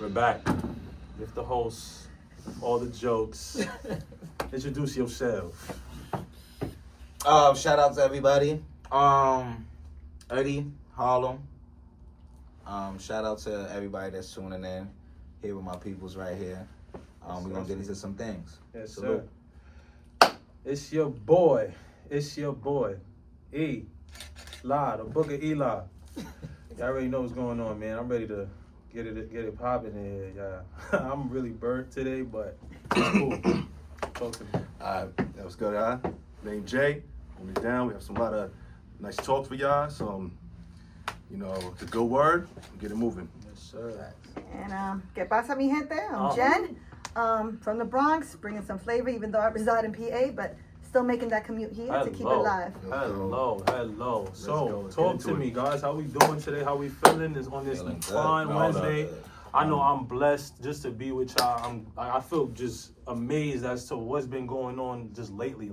We're back with the hosts, all the jokes. Introduce yourself. Shout out to everybody. Eddie, Harlem. Shout out to everybody that's tuning in. Here with my peoples right here. We're gonna get into some things. Yes, Salute. sir. It's your boy. E-La, the Book of Eli. Y'all already know what's going on, man. I'm ready to get it popping in here, y'all. I'm really burnt today, but it's cool. Talk to me. That was good, huh? Name Jay. Hold it down. We have lot of nice talks for y'all. So, the good word, get it moving. Yes, sir. And ¿qué pasa, mi gente? I'm Jen, from the Bronx, bringing some flavor, even though I reside in PA, but still making that commute here to keep it live. Hello. So, talk to me, guys. How we doing today? How we feeling? Is on this fine Wednesday. I know I'm blessed just to be with y'all. I feel just amazed as to what's been going on just lately.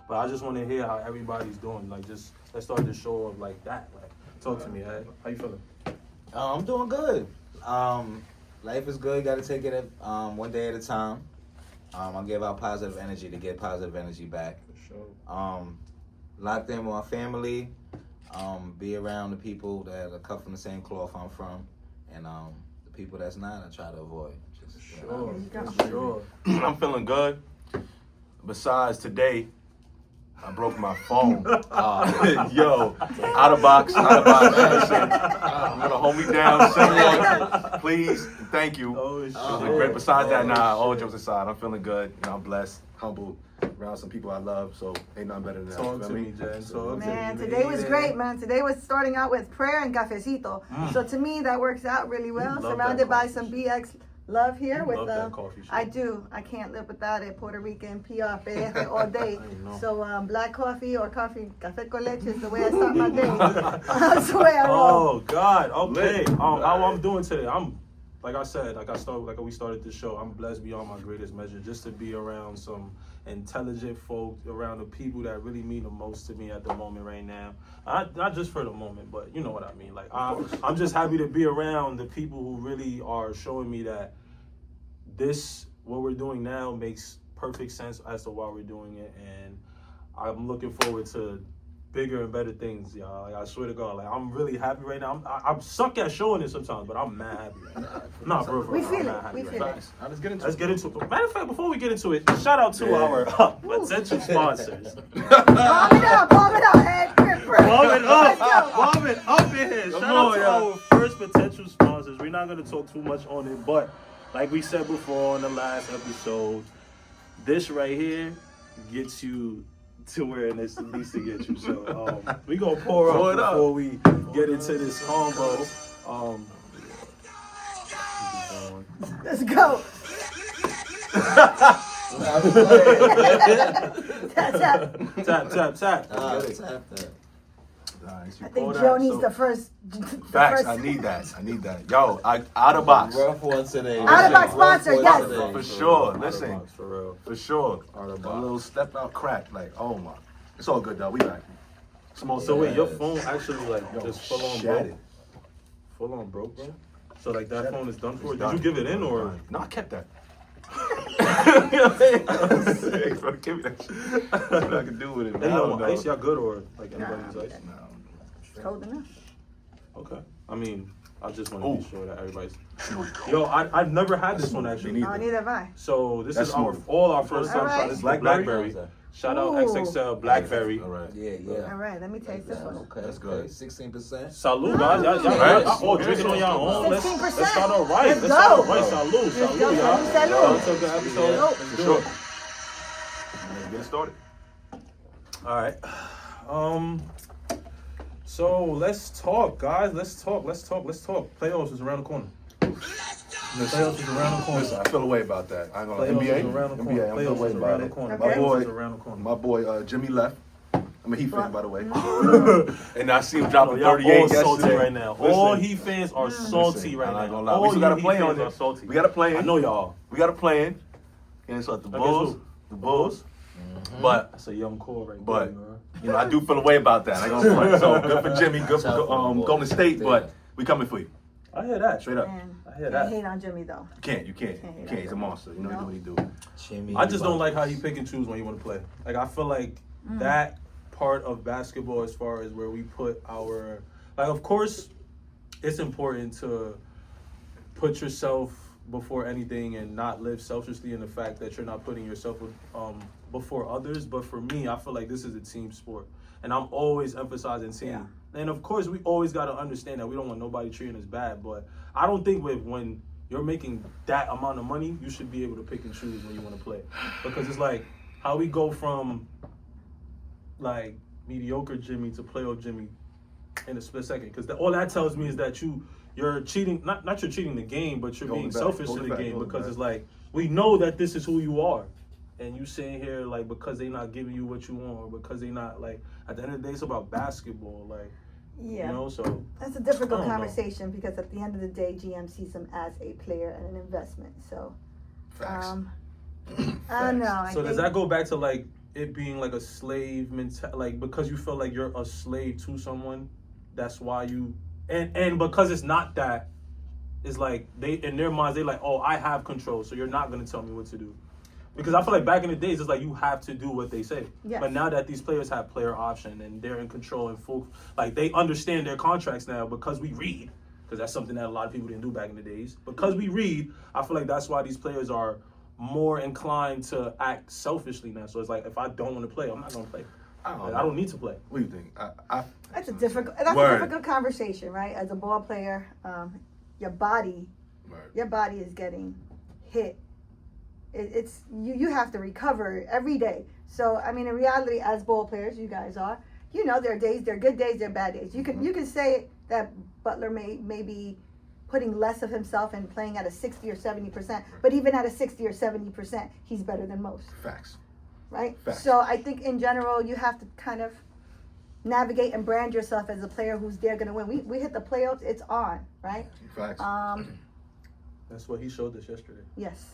But I just want to hear how everybody's doing. Just let's start the show off like that. Talk to me. How you feeling? I'm doing good. Life is good. Got to take it one day at a time. I give out positive energy to get positive energy back. For sure. Locked in with my family. Be around the people that are cut from the same cloth I'm from, and the people that's not, I try to avoid. Sure. I'm feeling good. Besides today, I broke my phone. Yo, out of box. I'm gonna hold me down. Someone, please, thank you. Oh, shit. It was great. Besides that, all jokes aside, I'm feeling good. I'm blessed, humbled, around some people I love. So ain't nothing better than that. Talk to me, Jen. Man, today was great, man. Today was starting out with prayer and cafecito. So to me, that works out really well. Love Surrounded by coffee. some BX love here with Love that coffee shop. I do. I can't live without it. Puerto Rican PR all day. So black coffee or coffee café con leche is the way I start my day. That's the way I roll. Oh God. Okay. How I'm doing today? I'm like we started this show. I'm blessed beyond my greatest measure just to be around some intelligent folk, around the people that really mean the most to me at the moment right now. Not just for the moment, but you know what I mean. I'm just happy to be around the people who really are showing me that what we're doing now makes perfect sense as to why we're doing it, and I'm looking forward to bigger and better things, y'all. I swear to God, I'm really happy right now. I'm suck at showing it sometimes, but I'm mad happy right now. Nah, bro, We feel I'm it. mad happy We right feel now. it. Let's get into it. Matter of fact, before we get into it, shout out to our potential sponsors. Palm it up, hey, Warm it up in here. Shout out to our first potential sponsors. We're not going to talk too much on it, but like we said before on the last episode, this right here gets you to where it needs to get you. So we gonna pour up before we get into this combo. Let's go. Tap. I think Joe needs the first. Facts. I need that. Yo, out of box. Rough one today. Out of box sponsor, yes. For sure. Listen. For real. For sure. Out of A box. little step out crack. Oh my. It's all good though. We back. So wait, your phone actually just full on shattered. broke? Full on broke, bro? So that phone is done for? It's Did you done. give it in or? No, I kept that. Give me that shit. That's what I can do with it, man. Hey, I don't know. ice, y'all good or anybody's ice? No. It's cold enough. Okay. I mean, I just want to be sure that everybody's. Yo, I've never had this one actually. Oh, neither have I. So this That's is smooth. all our first time All right. trying this Blackberry. Shout out Ooh. XXL Blackberry. All right. Yeah. All right, let me taste this one. Okay, That's good. 16%. Salud, guys. Y'all Right. all drinking on your own. Let's 16%. start off right. Let's Let's start go. off right. Salud, Let's go. y'all. Salud. Shout out to the episode. Salud. For sure. Let's get it started. All right. So let's talk, guys. Let's talk. Playoffs is around the corner. Playoffs is around the corner. Listen, I feel a way about that. I ain't gonna Playoffs NBA. is around the corner. NBA, I feel a Playoffs way is about around the it. corner. Okay. Playoffs is around the corner. My boy Jimmy left. I'm a Heat fan, by the way. And I see him Oh, dropping y'all 38 all salty yesterday. right now. Listen, All Heat fans are salty listen, right I'm not now. gonna lie. All We still got a Heat play fans on are it. salty. We got a play. I know y'all. We got a plan. And it's like the Bulls. who? The Bulls. But That's a young core right But there. I do feel a way about that. I ain't gonna front. So good for Jimmy. Good for Golden State. But we coming for you. I hear that. Straight up. Man, I hear can't that. hate on Jimmy though. You can't. He's a monster. You know No. what he do. Jimmy I just don't like how Buckets. he pick and choose when you want to play. Like I feel like that part of basketball, as far as where we put our, like, of course, it's important to put yourself before anything and not live selfishly in the fact that you're not putting yourself before others. But for me, I feel like this is a team sport, and I'm always emphasizing team. Yeah. And of course, we always got to understand that we don't want nobody treating us bad. But I don't think when you're making that amount of money, you should be able to pick and choose when you want to play, because it's like how we go from like mediocre Jimmy to playoff Jimmy in a split second. Because all that tells me is that you're cheating, not you're cheating the game, but you're being selfish in the game, because it's like we know that this is who you are, and you sitting here like because they not giving you what you want, or because they not, like, at the end of the day it's about basketball, like, Yeah. you know. So That's a difficult I don't know. conversation because at the end of the day, GM sees him as a player and an investment. So, Facts. I don't know. I So does think- that go back to like it being like a slave mentality, like because you feel like you're a slave to someone, that's why you, and because it's not that, it's like they, in their minds, they like, oh, I have control, so you're not gonna tell me what to do. Because I feel like back in the days, it's like you have to do what they say. Yes. But now that these players have player option and they're in control and full, like they understand their contracts now because we read. Because that's something that a lot of people didn't do back in the days. Because we read, I feel like that's why these players are more inclined to act selfishly now. So it's like, if I don't want to play, I'm not going to play. I don't need to play. What do you think? That's a difficult conversation, right? As a ball player, your body is getting hit. It's you have to recover every day. So I mean, in reality, as ball players, you guys are, you know, there are days, there are good days, there are bad days. You can say that Butler may be putting less of himself and playing at a 60 or 70%, but even at a 60 or 70%, he's better than most. Facts. Right? Facts. So I think in general, you have to kind of navigate and brand yourself as a player who's there going to win. We hit the playoffs, it's on, right? Facts. That's what he showed us yesterday. Yes.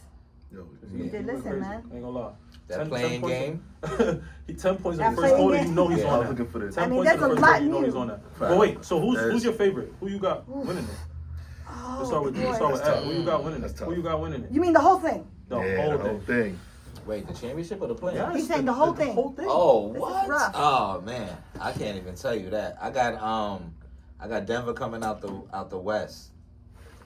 Yo, You did listen, Crazy. man. Ain't gonna lie. That playing points game. He 10 points That in the first playing quarter. game. You know he's Yeah, I on was that. looking for this. 10 I mean, points in there's the a first lot quarter. You know new. he's on that. Fact. But wait, so That who's is- your favorite? Who you got winning it? Let's start with boy. Ed. Who you got winning That's it? tough. Who you got winning it? You mean the whole thing? The Yeah, whole the whole thing. thing. Wait, the championship or the playoffs? Yes, He's saying the whole thing. The whole thing. Oh, This is what? rough. Oh man, I can't even tell you that. I got Denver coming out the West.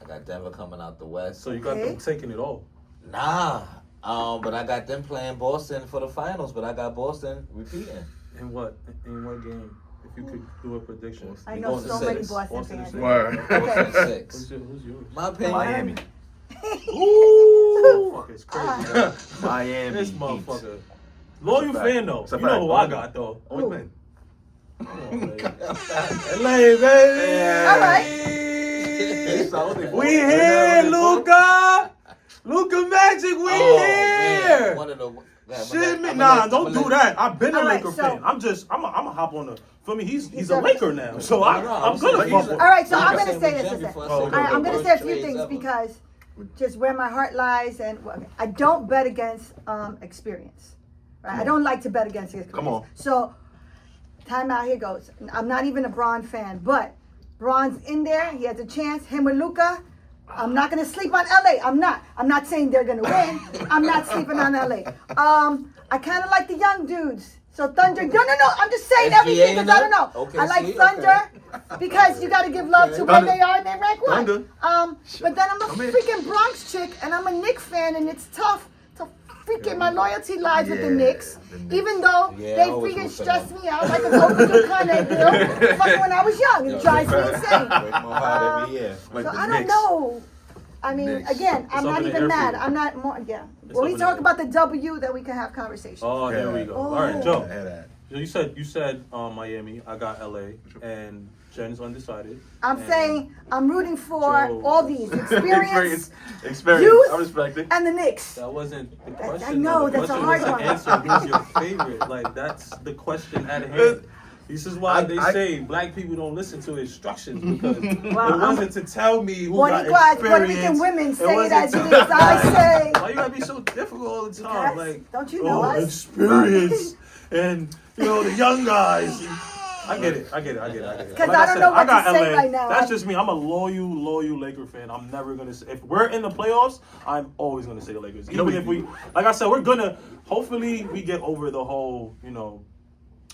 I got Denver coming out the West. So you got them taking it all. Nah. But I got them playing Boston for the finals, but I got Boston repeating. In what? In what game? If you could do a prediction. I know Boston so many six. Boston Boston fans. six. Word. Boston 6. Who's yours? My opinion. Miami. Ooh, fuck, it's crazy. Miami. This Heat. motherfucker. Loyal It's a fan fact. though. It's a You know fact. who I got though. Only man. Come on, baby. LA, baby. All right. We here, Luka. Luka Magic, we here. Man. One of the Shit, man. Nah, don't do that. I've been a All right, Laker so- fan. I'm gonna hop on the. For me, he's a- a Laker now, so I'm gonna fuck with. All right, so I'm Like I going to said say with this. Jimmy Listen. before I Oh, said okay. one of I'm the going to worst say a few trades things ever. because just where my heart lies, and I don't bet against experience. Right? I don't like to bet against experience. Come on. So, time out, here goes. I'm not even a Braun fan, but Braun's in there. He has a chance. Him with Luka. I'm not going to sleep on LA. I'm not saying they're going to win. I'm not sleeping on LA. I kind of like the young dudes. So Thunder, no. I'm just saying SGA everything because I don't know. Okay, I like see? Thunder because you got to give love to where Thunder. they are and they rank one. Thunder. But then I'm a Come here. freaking Bronx chick and I'm a Knicks fan and it's tough to freaking my loyalty lies with the Yeah, Knicks. the Knicks. Even though Yeah, they I always freaking root for stress them. me out like a Coca kind of deal. Fucking when I was young, it drives me insane. Break my heart every year. Like So the I don't Knicks. know. I mean, Knicks. again, I'm up not in the even air mad. for you. I'm not more. Yeah. It's When up we in the talk air. about the W, then we can have conversation. Oh, there we go. Oh. All right, Joe. Yeah, that. So you said Miami. I got LA, and Jen's undecided. I'm And saying I'm rooting for Joe. all these experience Experience. Youth. I respect it. and the Knicks. That wasn't the I question. know, though. The that's a question hard was to one. answer who's your favorite. Like that's the question at hand. This is why they say black people don't listen to instructions because it wasn't to tell me who got Boricuas, Puerto experience. Rican women It say it wasn't as to- it is. I say. Why you gotta be so difficult all the time? Because Like, don't you know us? experience and the young guys. I get it. Because I don't know what to say right now. That's just me. I'm a loyal Laker fan. I'm never gonna say, if we're in the playoffs, I'm always gonna say the Lakers. Even if we, like I said, we're gonna. Hopefully, we get over the whole,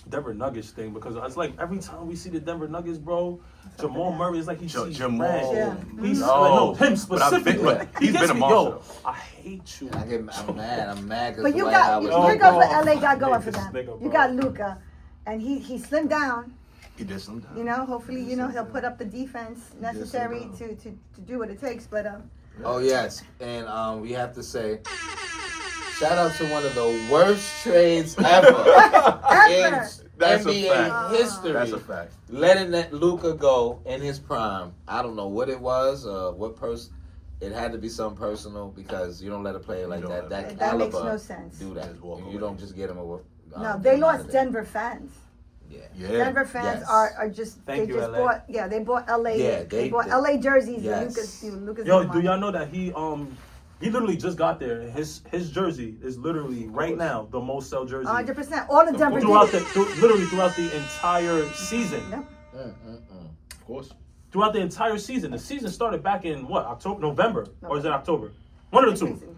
Denver Nuggets thing, because it's like every time we see the Denver Nuggets, bro, Jamal Murray is like he sees Jamal. red. Yeah. He's No, him specifically. but he's been a monster. I hate you. I'm mad. But you got, here goes what LA got going for them. You got Luka, and he slimmed down. He did slim down. Hopefully, he'll put up the defense necessary to do what it takes. But Oh yes, and we have to say, shout out to one of the worst trades ever in That's a NBA fact. history. That's a fact. Letting that Luka go in his prime. I don't know what it was, what person. It had to be something personal, because you don't let a player like that that caliber makes no sense. do that. You don't just get him a. No, they lost Denver fans. Yeah. Denver fans are just Thank you, LA. bought they bought LA. Yeah, they bought LA jerseys. Yes. And Lucas. Yo, do y'all know that he literally just got there? His jersey is literally right now the most sell jersey 100%. All the Denver literally throughout the entire season. Yep. Of course. Throughout the entire season. The season started back in what? November, or is it October? One of the two.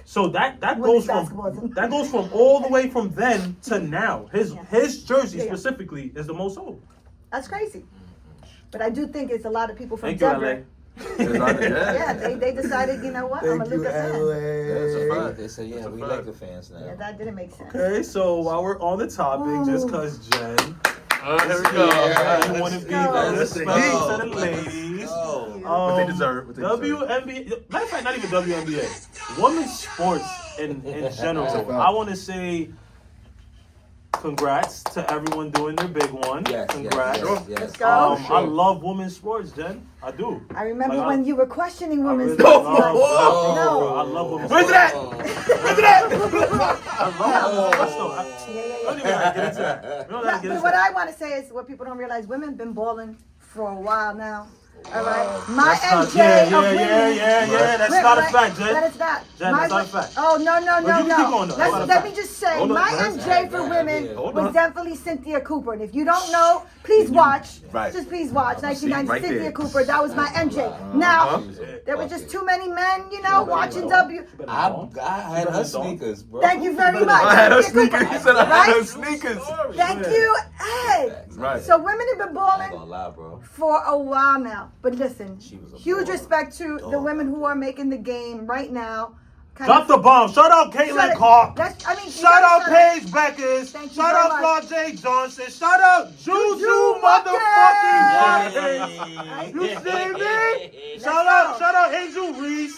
So that goes from all the way from then to now. His jersey specifically is the most sold. That's crazy. But I do think it's a lot of people from Thank Denver. you, LA. Yeah, they decided, you know what? I'm a Luka fan. That's a fact. They said, yeah, we like the fans now. Yeah, that didn't make sense. Okay, so while we're on the topic, just because Jen, Here we go. I want to be respectful to the ladies. What they deserve. WNBA, matter of fact, not even WNBA. Women's sports in general. I want to say congrats to everyone doing their big one. Yes, congrats. Yes. Let's go. I love women's sports, Jen. I do. I remember Like, when you were questioning women's really sports. I love women's Where's sports. it at? Where's it at? I love women's sports, though. I don't even have to get into that. We don't have to get But into what that. I want to say is, what people don't realize, women been balling for a while now. All right, my MJ of women. Yeah. That's not a fact, Jen. That is not. Jen, that's not a fact. Oh, no. you can keep going, though. Let me just say, Hold on. my MJ for women Hold was on. definitely Cynthia Cooper. And if you don't know, please watch. Right. Just please watch. 1990 right Cynthia there. Cooper. That was my MJ. Now, there were just too many men, watching W. I had her sneakers, bro. Thank you very much. I had her Cynthia Cooper. sneakers. He said I had her Right? sneakers. Thank you, Ed. Right. So women have been I ain't balling gonna lie, bro. for a while now. But listen, She was a huge baller. respect to the women who are making the game right now. Drop the bomb. Shout out Caitlin Clark. Shout out Paige Beckers. Thank you Shout very out much. Flaw J. Johnson. Shout out Juju motherfucking You see me? Shout out Angel Reese.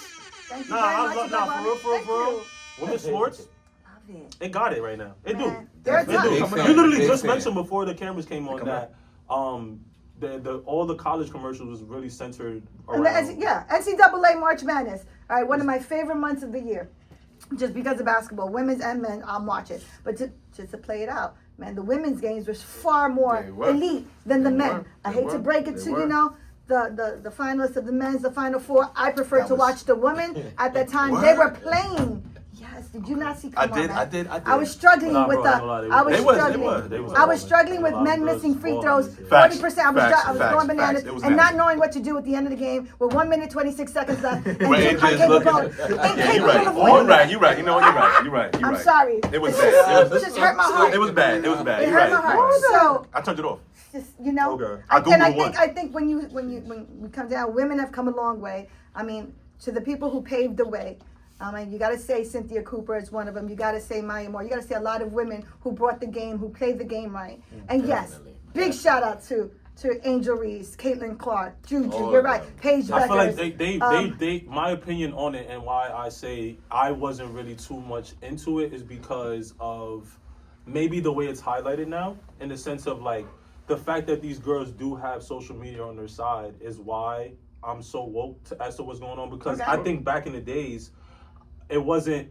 Thank you Nah, very I much, love everyone. for real. Thank you. Women's sports, Love it. it got it right now. It do. Man, they're It do. tough. Big You fan, literally big just fan. mentioned before the cameras came on that all the college commercials was really centered And around. NCAA March Madness. All right, one of my favorite months of the year. Just because of basketball, women's and men, I'm watching. But just to play it out, man, the women's games was far more They were. elite than the They men. were. I They hate to were. break it They to were. the finalists of the men's, the final four. I prefer That to was- watch the women at that time. They were Word. playing. Yes, did you not see? I Come on, did. man. I did. I was struggling Nah, with bro, I ain't gonna lie, I was they was- struggling. they was I was balling. struggling with A lot men of girls missing was free balling throws. this year. 40%. I was Facts, going bananas it was and not nasty. knowing what to do at the end of the game with 1 minute 26 seconds left. And Wait, Jim it just incapable, looking. Yeah, you're right. of You're winning. right. You're right. You know what? You're right. I'm sorry. It was It bad. just hurt my heart. It was bad. It was bad. It You're hurt right. my You're heart. right. So I turned it off. just Okay. I I think when we come down, women have come a long way. I mean, to the people who paved the way. I mean, you got to say Cynthia Cooper is one of them. You got to say Maya Moore. You got to say a lot of women who brought the game, who played the game right. And yes, Definitely. big shout out to Angel Reese, Caitlin Clark, Juju. All You're of right. them. Paige I feel like Beckers. they my opinion on it and why I say I wasn't really too much into it is because of maybe the way it's highlighted now, in the sense of like the fact that these girls do have social media on their side is why I'm so woke as to what's going on, because Okay. I think back in the days it wasn't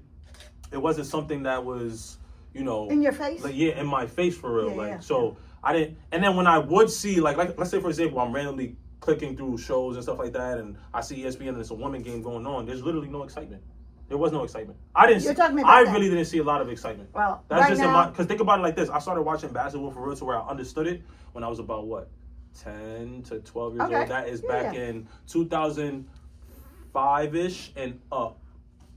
something that was, in your face. like, yeah, in my face for real. Yeah, like yeah. so I didn't, and then when I would see like let's say for example I'm randomly clicking through shows and stuff like that and I see ESPN and it's a women game going on, there's literally no excitement. There was no excitement. I didn't. You're see, talking about I that. really didn't see a lot of excitement. Well, that's right just now, because think about it like this. I started watching basketball for real to where I understood it when I was about what, 10 to 12 years Okay. old. That is back in 2005-ish and up.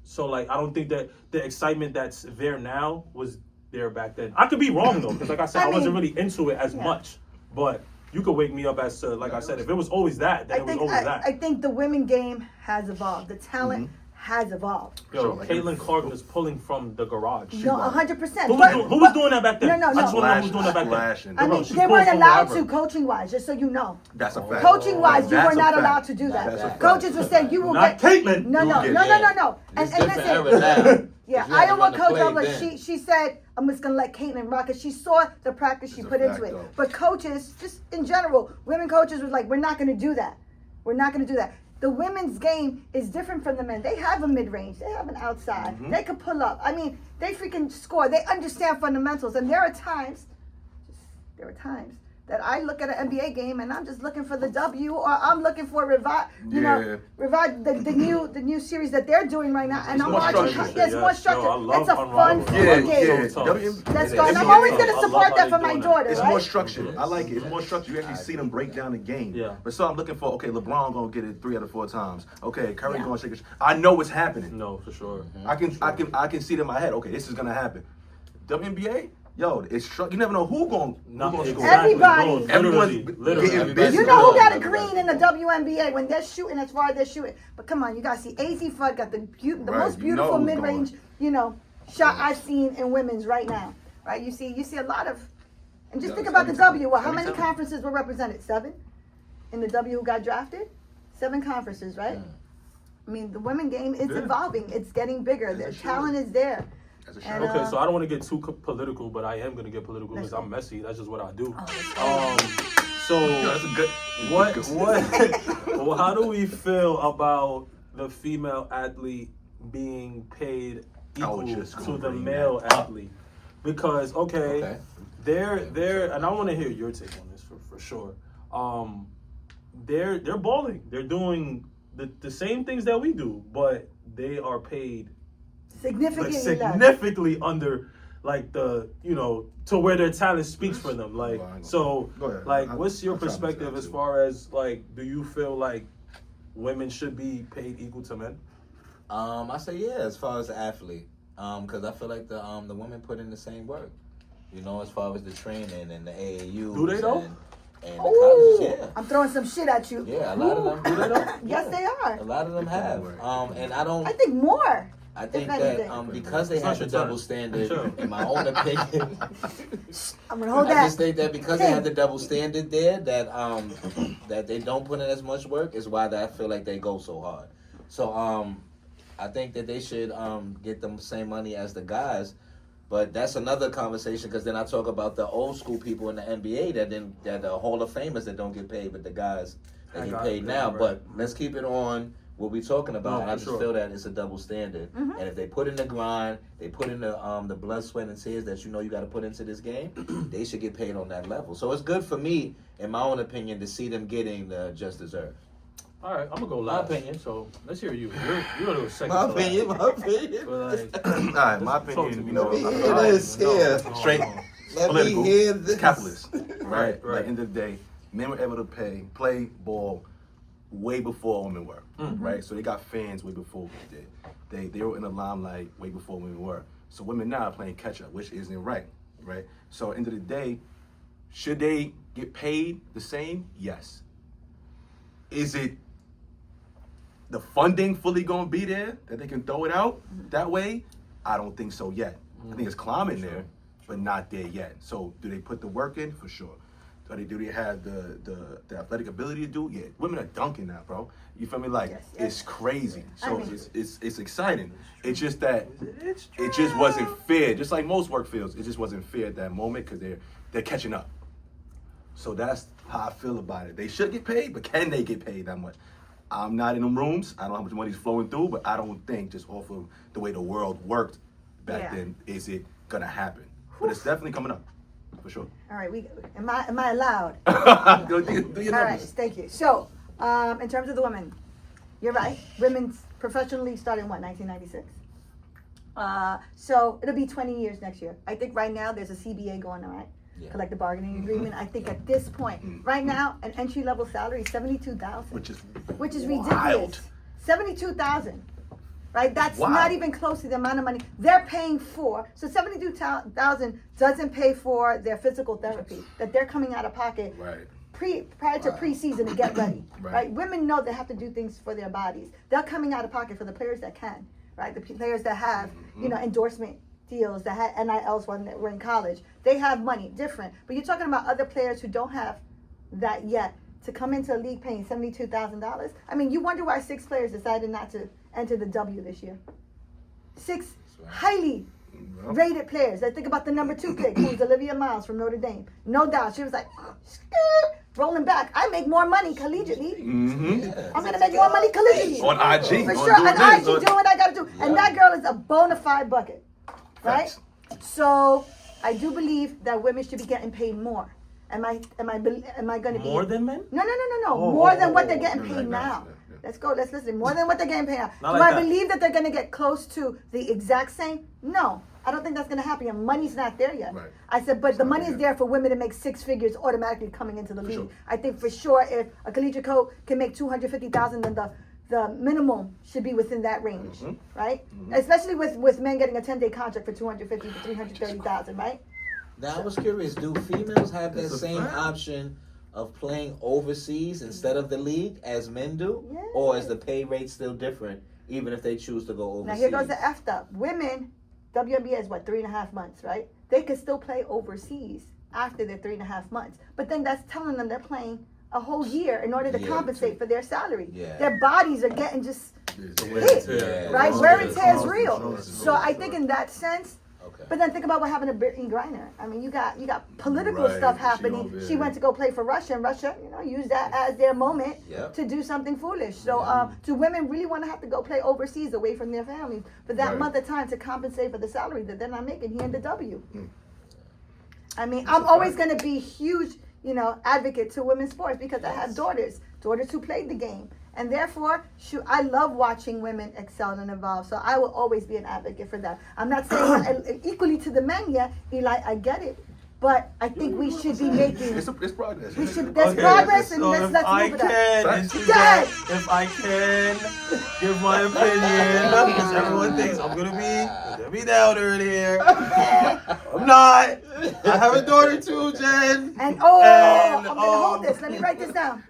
So like I don't think that the excitement that's there now was there back then. I could be wrong though, because like I said, I wasn't really into it as much. But you could wake me up as to, like I said, if it was always that, then it was always that. I think the women game has evolved. The talent has evolved. Yo, Caitlin Clark was pulling from the garage. No, 100%. Who was doing that back then? No. I just want to know who was doing that back then. I mean, She they pulled weren't from allowed wherever. to, coaching-wise, just so you know. That's a fact. Coaching-wise, you were That's a not fact. allowed to do that. That's a fact. Coaches would say, you will Not get... Caitlin. No. You And It's different listen, era now. yeah, You had to Iowa run the coach, play Iowa, then. she said, I'm just going to let Caitlin rock it. She saw the practice she It's a put fact, into it. though. But coaches, just in general, women coaches was like, we're not going to do that. We're not going to do that. The women's game is different from the men. They have a mid-range. They have an outside. They can pull up. I mean, they freaking score. They understand fundamentals. And there are times that I look at an NBA game and I'm just looking for the W, or I'm looking for revive the new series that they're doing right now, and I'm more watching. structured. There's more Yes. structure. Yo, I love It's a fun Unrivaled. game. So tough. Let's It go. is. And I'm It's always more- gonna I love support how that they for my doing that. daughter. It's right? more structured. I like it. It's more structured. You actually see them break down the game. Yeah. But so I'm looking for, okay, LeBron gonna get it 3 out of 4 times. Okay, Curry Yeah. gonna shake it. I know what's happening. No, for sure. I can see it in my head. Okay, this is gonna happen. WNBA, yo, it's you never know who gonna score. Everybody. No, Everyone's literally. getting busy. You know who got a Everybody. green in the WNBA when they're shooting as far as they're shooting. But come on, you gotta see AZ Fudd got the Right, most you know beautiful who's mid-range, shot I've seen in women's right now. Right? You see a lot of, and just Yeah, think it's about the every time. W. Well, how Every many time. conferences were represented? 7 in the W who got drafted. 7 conferences, right? I mean, the women game is evolving. It's getting bigger. Their talent is there. As a And, shout. Okay, so I don't want to get too political, but I am going to get political because Let's I'm messy. That's just what I do. Oh, So Yo, that's a good. well, how do we feel about the female athlete being paid I was equal just to gonna the bring male that up. athlete? Because Okay. they're and I want to hear your take on this for sure. They're balling. They're doing the same things that we do, but they are paid significantly less. significantly under like the to where their talent speaks for them. Like so Go ahead. like I'm what's your trying to perspective understand as too. far as like do you feel like women should be paid equal to men? I say yeah, as far as the athlete, because I feel like the women put in the same work, as far as the training and the AAU. Do they though? And the Ooh, colleges, yeah. I'm throwing some shit at you. Yeah, a lot of them. Do they though? Yes, they are. A lot of them have. And I don't. I think more. I think if that anything. because they It's have not the your double turn. standard, Sure. in my own opinion, I'm gonna hold I that. just think that because they have the double standard there, that they don't put in as much work is why that I feel like they go so hard. So I think that they should get them same money as the guys, but that's another conversation because then I talk about the old school people in the NBA that are Hall of Famers that don't get paid, but the guys that get paid now. Right. But let's keep it on what we're talking about. No, And I for just sure. feel that it's a double standard. And if they put in the grind, they put in the blood, sweat, and tears that you got to put into this game, they should get paid on that level. So it's good for me, in my own opinion, to see them getting the just deserved. All right, I'm gonna go My last. opinion. So let's hear you. You're gonna go second. My to opinion, last. my opinion. But like, All right, my talk to opinion, me. Let me I'm hear not- this here. Straight Let political, me hear this. capitalist, right? Right. Like end of the day, men were able to play ball way before women were, right? So they got fans way before we did. They were in the limelight way before women were. So women now are playing catch up, which isn't right? So end of the day, should they get paid the same? Yes. Is it the funding fully gonna be there that they can throw it out that way? I don't think so yet. I think it's climbing there, but not there yet. So do they put the work in? For sure. Do they have the athletic ability to do? Yeah. Women are dunking now, bro. You feel me? Like Yes. it's crazy. So I mean- it's exciting. It's just that it just wasn't fair. Just like most work fields, it just wasn't fair at that moment because they're catching up. So that's how I feel about it. They should get paid, but can they get paid that much? I'm not in them rooms. I don't know how much money's flowing through, but I don't think just off of the way the world worked back Yeah. then, is it gonna happen? But it's definitely coming up, for sure. All right, am I allowed? Go do your All right, numbers. thank you. So, in terms of the women, you're right. Women's professional league started in what, 1996? So it'll be 20 years next year. I think right now there's a CBA going on, right? Yeah. Collective bargaining agreement. I think at this point, right now, an entry level salary is $72,000, which is ridiculous. $72,000, right? That's not even close to the amount of money they're paying for. So $72,000 doesn't pay for their physical therapy that they're coming out of pocket. Right. Prior to preseason to get ready, right? Women know they have to do things for their bodies. They're coming out of pocket for the players that can, right? The players that have, endorsement deals, that had NILs when they were in college. They have money, different. But you're talking about other players who don't have that yet to come into a league paying $72,000. I mean, you wonder why 6 players decided not to enter the W this year. 6 highly rated players. I think about the number 2 pick, who's Olivia Miles from Notre Dame. No doubt, she was like, rolling back. I make more money collegiately. I'm gonna make more money collegiately. On IG. For sure. On IG, doing what I gotta do. And that girl is a bona fide bucket. Right? So I do believe that women should be getting paid more. Am I gonna be more than men? No. More than what they're getting paid now. Let's go. Let's listen. More than what they're getting paid now. Not Do like I that. believe that they're gonna get close to the exact same? No. I don't think that's going to happen. And money's not there yet. Right. I said, but the money is there for women to make 6 figures automatically coming into the league. Sure. I think for sure if a collegiate coach can make $250,000, then the minimum should be within that range, right? Especially with men getting a 10-day contract for $250,000 to $330,000, right? Now I was curious, do females have that same option of playing overseas instead of the league as men do? Yeah. Or is the pay rate still different even if they choose to go overseas? Now here goes the F up. Women, WNBA is 3.5 months, right? They can still play overseas after their 3.5 months. But then that's telling them they're playing a whole year in order to compensate for their salary. Yeah. Their bodies are getting just hit, right? Wear and tear is real. So I think in that sense, Okay. but then think about what happened to Brittany Griner. I mean, you got political stuff happening. She went to go play for Russia, and Russia, used that as their moment to do something foolish. So, do women really want to have to go play overseas away from their families for that month of time to compensate for the salary that they're not making here in the W? I mean, I'm always going to be huge, advocate to women's sports because I have daughters who played the game. And therefore, I love watching women excel and evolve. So I will always be an advocate for that. I'm not saying equally to the men yet, Eli, I get it. But I think we should be making... It's progress. There's progress, and let's move it up. If I can give my opinion, because everyone thinks I'm going to be Debbie Downer in here. I'm not. I have a daughter too, Jen. And I'm going to hold this. Let me write this down.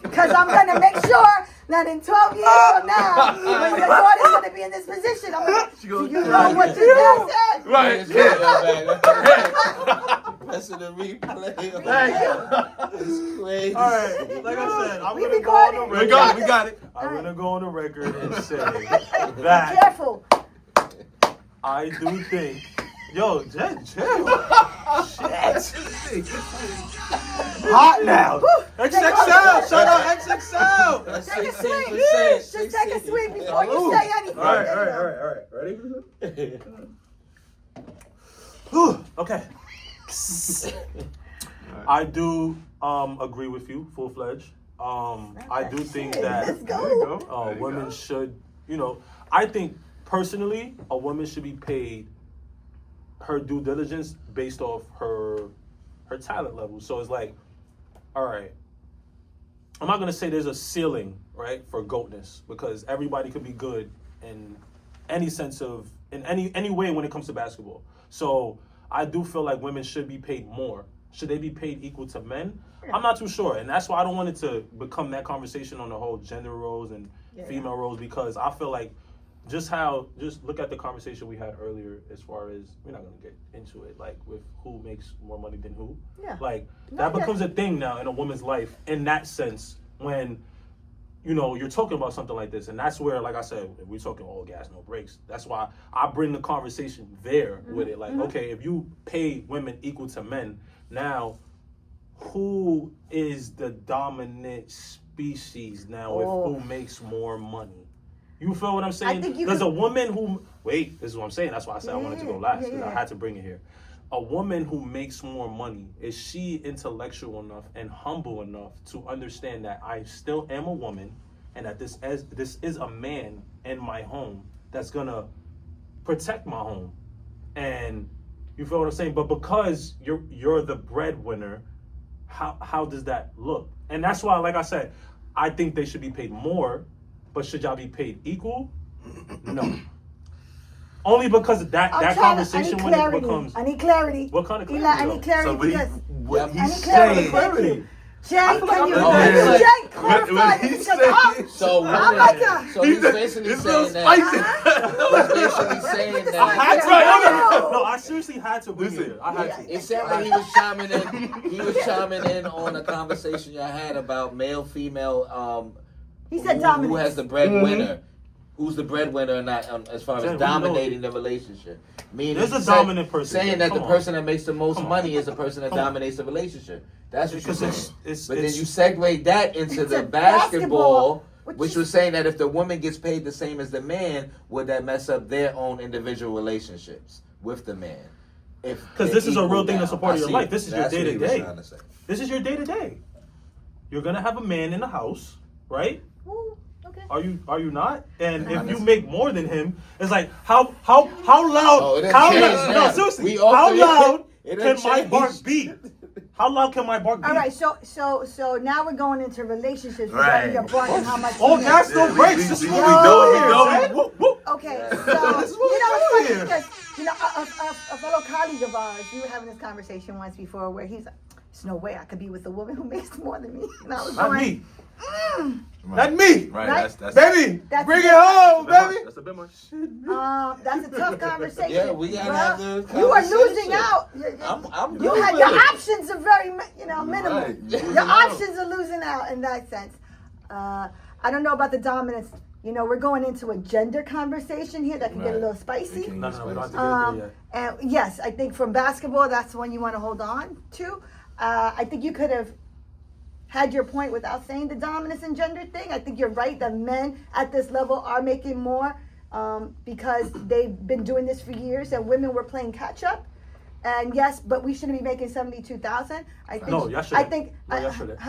Because I'm going to make sure that in 12 years from now, when your daughter's going to be in this position, I'm going to do you know what your dad said? Right. Pressing the replay. It's crazy. All right, like I said, I'm We going to go on the recorded. record. We got it. I'm going to go on the record and say that Careful. I do think... Yo, Jen, chill. Shit. Hot now. XXL. Shout out XXL. That's Take a 16%. swing. Just take a swing before you say anything. All right. Ready? Okay. I do agree with you, full-fledged. I do think that Let's go. women should, I think personally, a woman should be paid her due diligence based off her talent level. So it's like, all right, I'm not gonna say there's a ceiling, right, for GOATness, because everybody could be good in any sense of, in any way when it comes to basketball. So I do feel like women should be paid more. Should they be paid equal to men? I'm not too sure, and that's why I don't want it to become that conversation on the whole gender roles and female roles, because I feel like just look at the conversation we had earlier as far as, we're not going to get into it, like with who makes more money than who. Yeah. Like, that becomes a thing now in a woman's life in that sense when, you're talking about something like this. And that's where, like I said, we're talking all gas, no breaks. That's why I bring the conversation there with it. Like, okay, if you pay women equal to men, now who is the dominant species now with who makes more money? You feel what I'm saying? There's a woman who... Wait, this is what I'm saying. That's why I said I wanted to go last. Because I had to bring it here. A woman who makes more money, is she intellectual enough and humble enough to understand that I still am a woman and that this is a man in my home that's gonna protect my home. And you feel what I'm saying? But because you're the breadwinner, how does that look? And that's why, like I said, I think they should be paid more, but should y'all be paid equal? No. Only because that conversation when it becomes. I need clarity. What kind of clarity? Eli, I need clarity because what I he's need clarity. saying. Clarity. Jay, can you like- Jay clarify he's this? Because So I'm like a. so he's basically saying that. He's basically saying I had that. to. Right. No, I seriously had to bring it here. I had to. It sounded like he was chiming in. He was chiming in on a conversation y'all had about male, female. He said who dominance. has the breadwinner? Who's the breadwinner or not as far Jen, as dominating the relationship? Meaning, There's a dominant person. Saying that Come the on. person that makes the most Come on. money is the person that Come on. dominates the relationship. That's what you're Because saying. it's But then you segue that into the basketball, which was saying that if the woman gets paid the same as the man, would that mess up their own individual relationships with the man? Because this is a real thing that's a part of your life. This is your That's what he was day-to-day. trying to say. This is your day-to-day. You're gonna have a man in the house, right? Ooh, okay. Are you not? And if you make more than him, it's like how loud? Oh, it done how changed loud? now. No, seriously. We off How the- loud it done can my changed. bark be? How loud can my bark be? All right, so now we're going into relationships Right. regarding your bark and how much. Oh, you gas make. no breaks. This is what we Yo. do. Whoop, whoop. Okay, so That's what it's we're funny doing. because a fellow colleague of ours, we were having this conversation once before where he's like, "There's no way I could be with a woman who makes more than me," and I was Not going, me. Right. Not me. Right, Right? that's Baby, That's bring a it bit home, That's baby. That's a bit much. That's a tough conversation. Yeah, we gotta have the You are losing conversation. out. I'm You good had with your it. options are very, minimal. Right. Your options are losing out in that sense. I don't know about the dominance. We're going into a gender conversation here that can get a Right. little spicy. It No, we don't have to get there yet. And yes, I think from basketball, that's the one you want to hold on to. I think you could have had your point without saying the dominance and gender thing. I think you're right that men at this level are making more because they've been doing this for years, and women were playing catch up. And yes, but we shouldn't be making 72,000. I think. No, y'all I shouldn't. think. No, y'all shouldn't.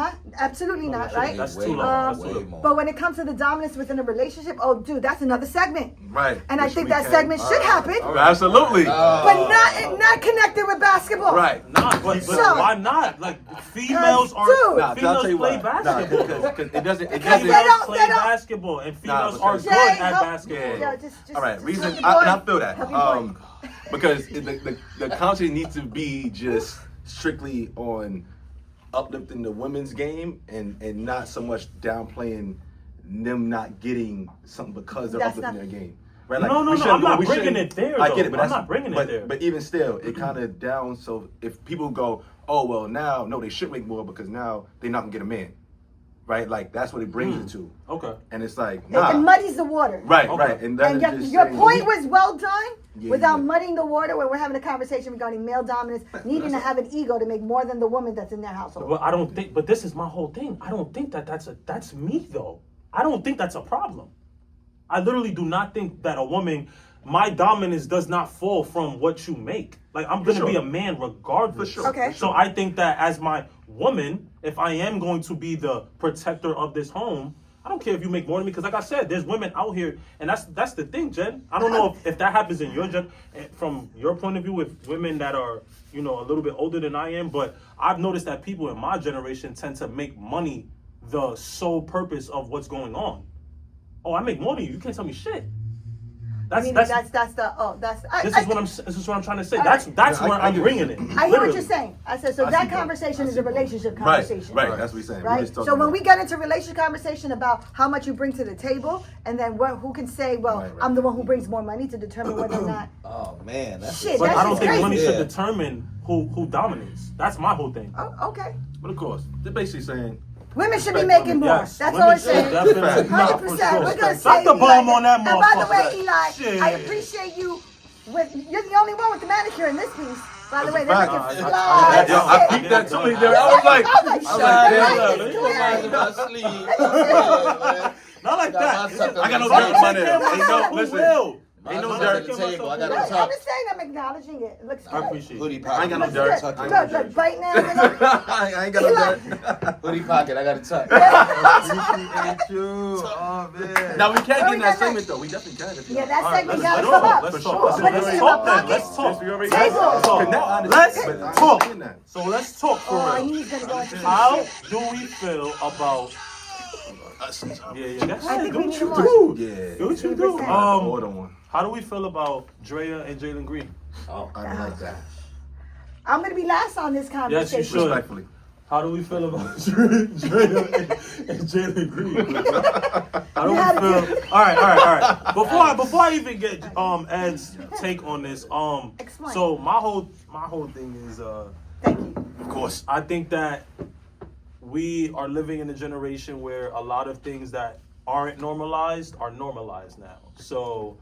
Absolutely No, y'all not. shouldn't. Right. That's Way too more, low. That's way too low. more. But when it comes to the dominance within a relationship, oh, dude, that's another segment. Right. And I Which think we that can- segment should happen, Absolutely. but not connected with basketball. Right. Nah, but So- why not? Like females are dude. Nah, I'll females tell you play why. basketball. Because it doesn't. It Because doesn't. they don't- Play they don't- basketball, and females because- are Jay, good at help- basketball. Yeah, just All right. just Reason. help your I boy. feel that. Help your boy. Because the content needs to be just strictly on uplifting the women's game and not so much downplaying them not getting something because they're That's uplifting not- their game. Right? No, we no, shouldn't I'm go- not we bringing shouldn't- it there, I though. get it, but I'm that's- not bringing it but, there. But even still, it kind of down. So if people go, oh well, now no, they should make more because now they're not gonna get a man, right? Like that's what it brings it to, Okay. and it's like It nah, muddies the water. right, Okay. right, and that And is just your saying- point was well done Yeah, without yeah. muddying the water when we're having a conversation regarding male dominance, needing to have an ego to make more than the woman that's in their household. But I don't think. But this is my whole thing. I don't think that's me though. I don't think that's a problem. I literally do not think that a woman, my dominance does not fall from what you make. Like I'm gonna be sure. a man regardless. For sure. Okay. So I think that as my woman, if I am going to be the protector of this home, I don't care if you make more than me, because like I said, there's women out here, and that's the thing, Jen. I don't know if that happens in your gen, from your point of view, with women that are a little bit older than I am. But I've noticed that people in my generation tend to make money the sole purpose of what's going on. Oh, I make more than you. You can't tell me shit. This is what I'm trying to say. All That's Yeah, where I I'm get bringing it. it. I hear what Literally. you're saying. I said, so I that see both. conversation I is see a both. relationship Right, conversation. right. That's what we're saying. We're Right? just talking So when about- we get into relationship conversation about how much you bring to the table, and then who can say, well, Right, right. I'm the one who brings more money to determine whether or not. Oh man, that's Shit, But that's I don't just think crazy. money Yeah. should determine who dominates. That's my whole thing. Oh, okay. But of course, they're basically saying Women should be Respect making women, more. Yes, That's women all I'm should saying. definitely- nah, for 100%. sure. We're gonna Drop say the bomb on that And by the way, motherfucker. Eli, Shit. I appreciate you. You're the only one with the manicure in this piece. By the way, they're fact. looking I- fly. yo, I peeped that too. I was like, I was like, damn. shit, Put mine in it's my clear. sleeve. Yeah, man. Not like Got that. my sucker I got no in my doubt about sleeve. it. Hey, yo, Who listen. will? Mine Ain't no is dirt. at the table. I got No, a I'm tuck. just saying I'm acknowledging it. It looks I good. appreciate Hoodie it. pocket. I ain't got no Looks dirt. good. I ain't got Look, no dirt. right now, you know? I ain't got no dirt. Hoodie pocket. I got a tuck. Appreciate you. Oh man. Now we can't get in that Oh, segment though. We definitely can. If you Yeah, that All right, segment let's gotta talk. come up. Let's For talk. sure. So Put let's it in talk my then. Let's pocket. talk. Since we already Table. got Talk. it. Now I Let's understand, but I talk. understand that. So let's talk for Oh, real. he's gonna go into How some shit. do we feel about? Yeah. That's I think do we what need you more. do. Yeah. Do what you do. 15%. Order one. How do we feel about Drea and Jalen Green? Oh, I don't like that. I'm gonna be last on this conversation. Yes, you should. Respectfully. How do we feel about Drea and Jalen Green? How do we feel? All right. Before I even get Ed's take on this, Explain. so my whole thing is Thank you. Of course. I think that we are living in a generation where a lot of things that aren't normalized are normalized now. So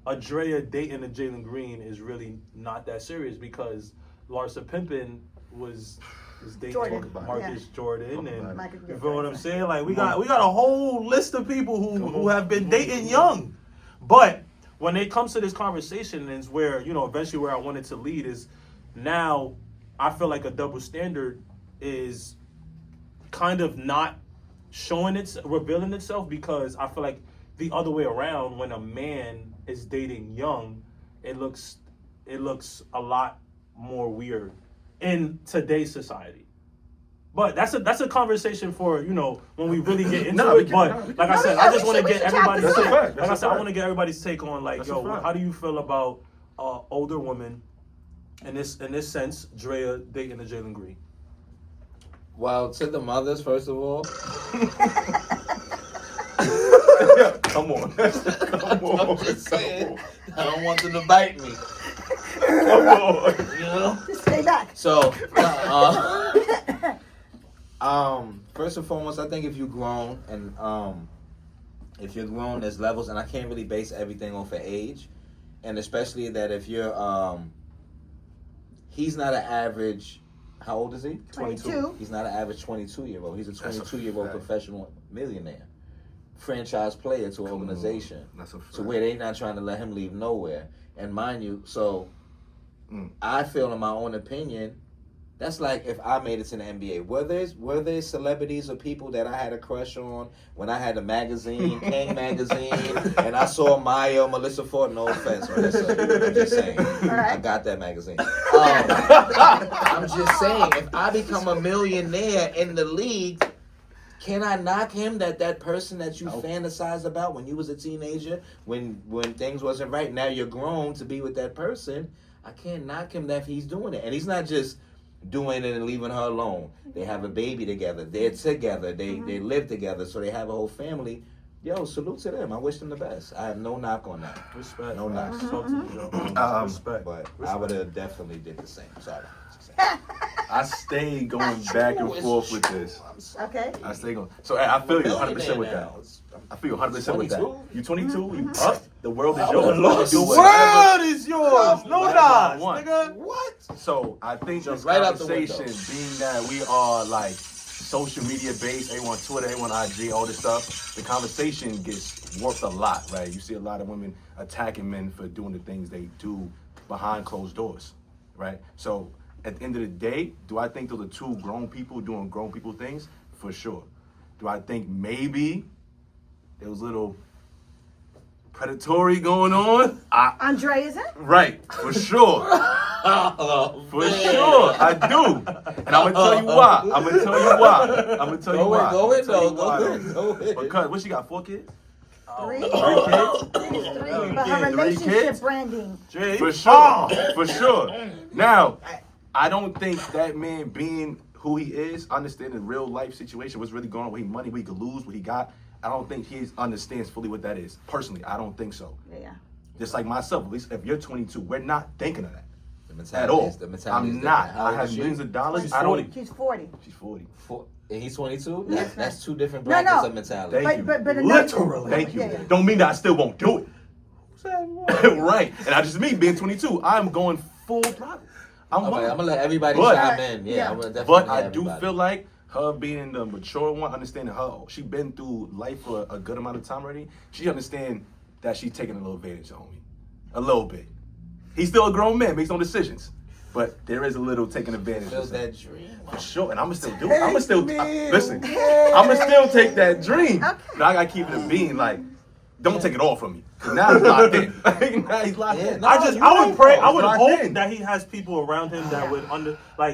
a Drea dating a Jalen Green is really not that serious because Larsa Pimpin was dating Jordan, Marcus Jordan, and Michael you feel Jordan. what I'm saying? Like we got a whole list of people who have been dating young, but when it comes to this conversation, is where eventually where I wanted to lead is now I feel like a double standard is kind of not revealing itself because I feel like the other way around when a man is dating young, it looks a lot more weird in today's society. But that's a conversation for when we really get into No, we it. can. But like I said, No, I just want to we get should everybody's chop take. this up. Like I That's said, a I fact. want to get everybody's take on like, That's a yo, fact. how do you feel about older women in this sense, Drea dating a Jalen Green? well, to the mothers, first of all. Come on. I'm just saying. I don't want them to bite me. Come on. You know. Just stay back. So, first and foremost, I think if you're grown and there's levels, and I can't really base everything off of age, and especially that if you're he's not an average. How old is he? 22. He's not an average 22-year-old. He's a That's a 22-year-old fact. professional millionaire, franchise player to an Come on. organization. That's a fact. To where they not trying to let him leave nowhere. And mind you, so Mm. I feel, in my own opinion, that's like if I made it to the NBA. Were there celebrities or people that I had a crush on when I had a magazine, King magazine, and I saw Maya or Melissa Ford? No offense, Melissa. I'm just saying. I got that magazine. I'm just saying, if I become a millionaire in the league, can I knock him that person that you fantasized about when you was a teenager, when things wasn't right? Now you're grown to be with that person. I can't knock him that he's doing it. And he's not just doing it and leaving her alone. They have a baby together. They're together. They live together. So they have a whole family. Yo, salute to them. I wish them the best. I have no knock on that. Respect. No knock. Talk to me, Joe. Respect. But I would have definitely did the same. Sorry. I stayed going back and forth with this. Okay. I stay going. So I feel you 100% with that. I feel you 100% with that. 22? You 22? You up? The world is I yours. would've lost. Do The whatever. world is yours. No Whatever I lies, want. nigga. What? So I think Jump this right out the conversation, window. being that we are like social media based, everyone on Twitter, everyone on IG, all this stuff, the conversation gets warped a lot, right? You see a lot of women attacking men for doing the things they do behind closed doors, right? So at the end of the day, do I think those are two grown people doing grown people things? For sure. Do I think maybe there was a little predatory going on? Andre, is it? Right, for sure. For sure, I do. And I'm gonna tell you why. I'm gonna tell you why. Go ahead, I'ma tell though. you why. Go ahead. Because what she got, 4 kids? Three. 3 kids? Three. But her Three relationship kids? branding. Dre, For sure. For sure. Now, I don't think that man being who he is, understanding real life situation, what's really going on, what he money, what he could lose, what he got. I don't think he understands fully what that is. Personally, I don't think so. Yeah. Just like myself, at least if you're 22, we're not thinking of that The mentality at all. is- the mentality is I'm not. different. How I old have is she? millions of dollars. She's I don't. 40. She's 40. She's 40. And he's 22? Yes, That's two different No, brackets no. of mentality. Thank you. But another- Literally. Thank you. Yeah, yeah. Don't mean that I still won't do it. Right. And I just mean being 22, I'm going full throttle. I'm Okay, wild. I'm gonna let everybody But- chime in. Yeah, Yeah. I'm gonna definitely But let I do everybody. feel like her being the mature one, understanding her, she been through life for a good amount of time already. She understand that she's taking a little advantage on me. A little bit. He's still a grown man, makes no decisions. But there is a little taking advantage. Feel that dream. For sure, and I'ma still do it. I'ma still listen. I'ma still take that dream. Okay. But I gotta keep it a being like, don't take it all from me. 'Cause now he's locked in. Now he's locked in. No, I would pray. I would Locked hope in. that he has people around him that would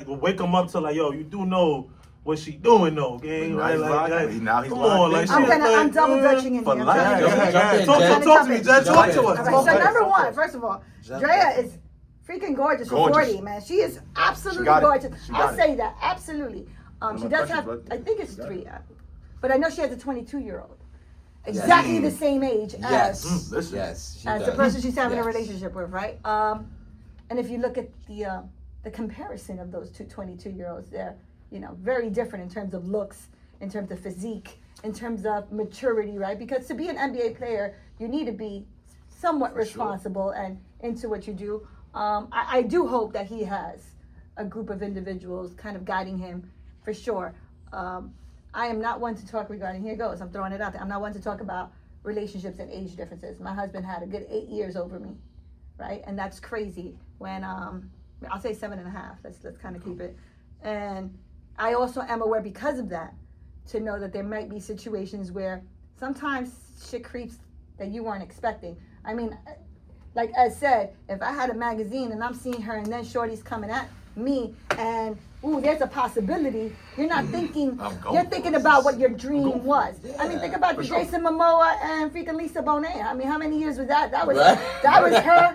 would wake him up to like, yo, you do know what she doing though, gang, Now right? he's locked in. Now he's come locked on, in. like, I'm double dutching in For here. life. I'm trying to- Yeah, Jump in, Talk to me, Jen. Jen. Talk to us. Jump All in. right, Talk so to us. number one, first of all, Jump Drea in. is freaking gorgeous for Gorgeous. 40, man. She is absolutely She got it. gorgeous. She I'll got it. say that, absolutely. One She of my does have, questions, I think it's She got 3, it. but I know she has a 22-year-old. Exactly the same age Yes. Listen. Yes. She as the does. person she's having a Yes. relationship with, right? And if you look at the comparison of those two 22-year-olds, they're, very different in terms of looks, in terms of physique, in terms of maturity, right? Because to be an NBA player, you need to be somewhat responsible and into what you do. I do hope that he has a group of individuals kind of guiding him, for sure. I am not one to talk regarding, here goes, I'm throwing it out there. I'm not one to talk about relationships and age differences. My husband had a good 8 years over me, right? And that's crazy when, I'll say 7.5, let's kind of keep it. And I also am aware because of that to know that there might be situations where sometimes shit creeps that you weren't expecting. I mean, like I said, if I had a magazine and I'm seeing her and then Shorty's coming at me and, ooh, there's a possibility, you're not thinking, you're thinking about what your dream was. I mean, think about Jason Momoa and freaking Lisa Bonet. I mean, how many years was that? That was her,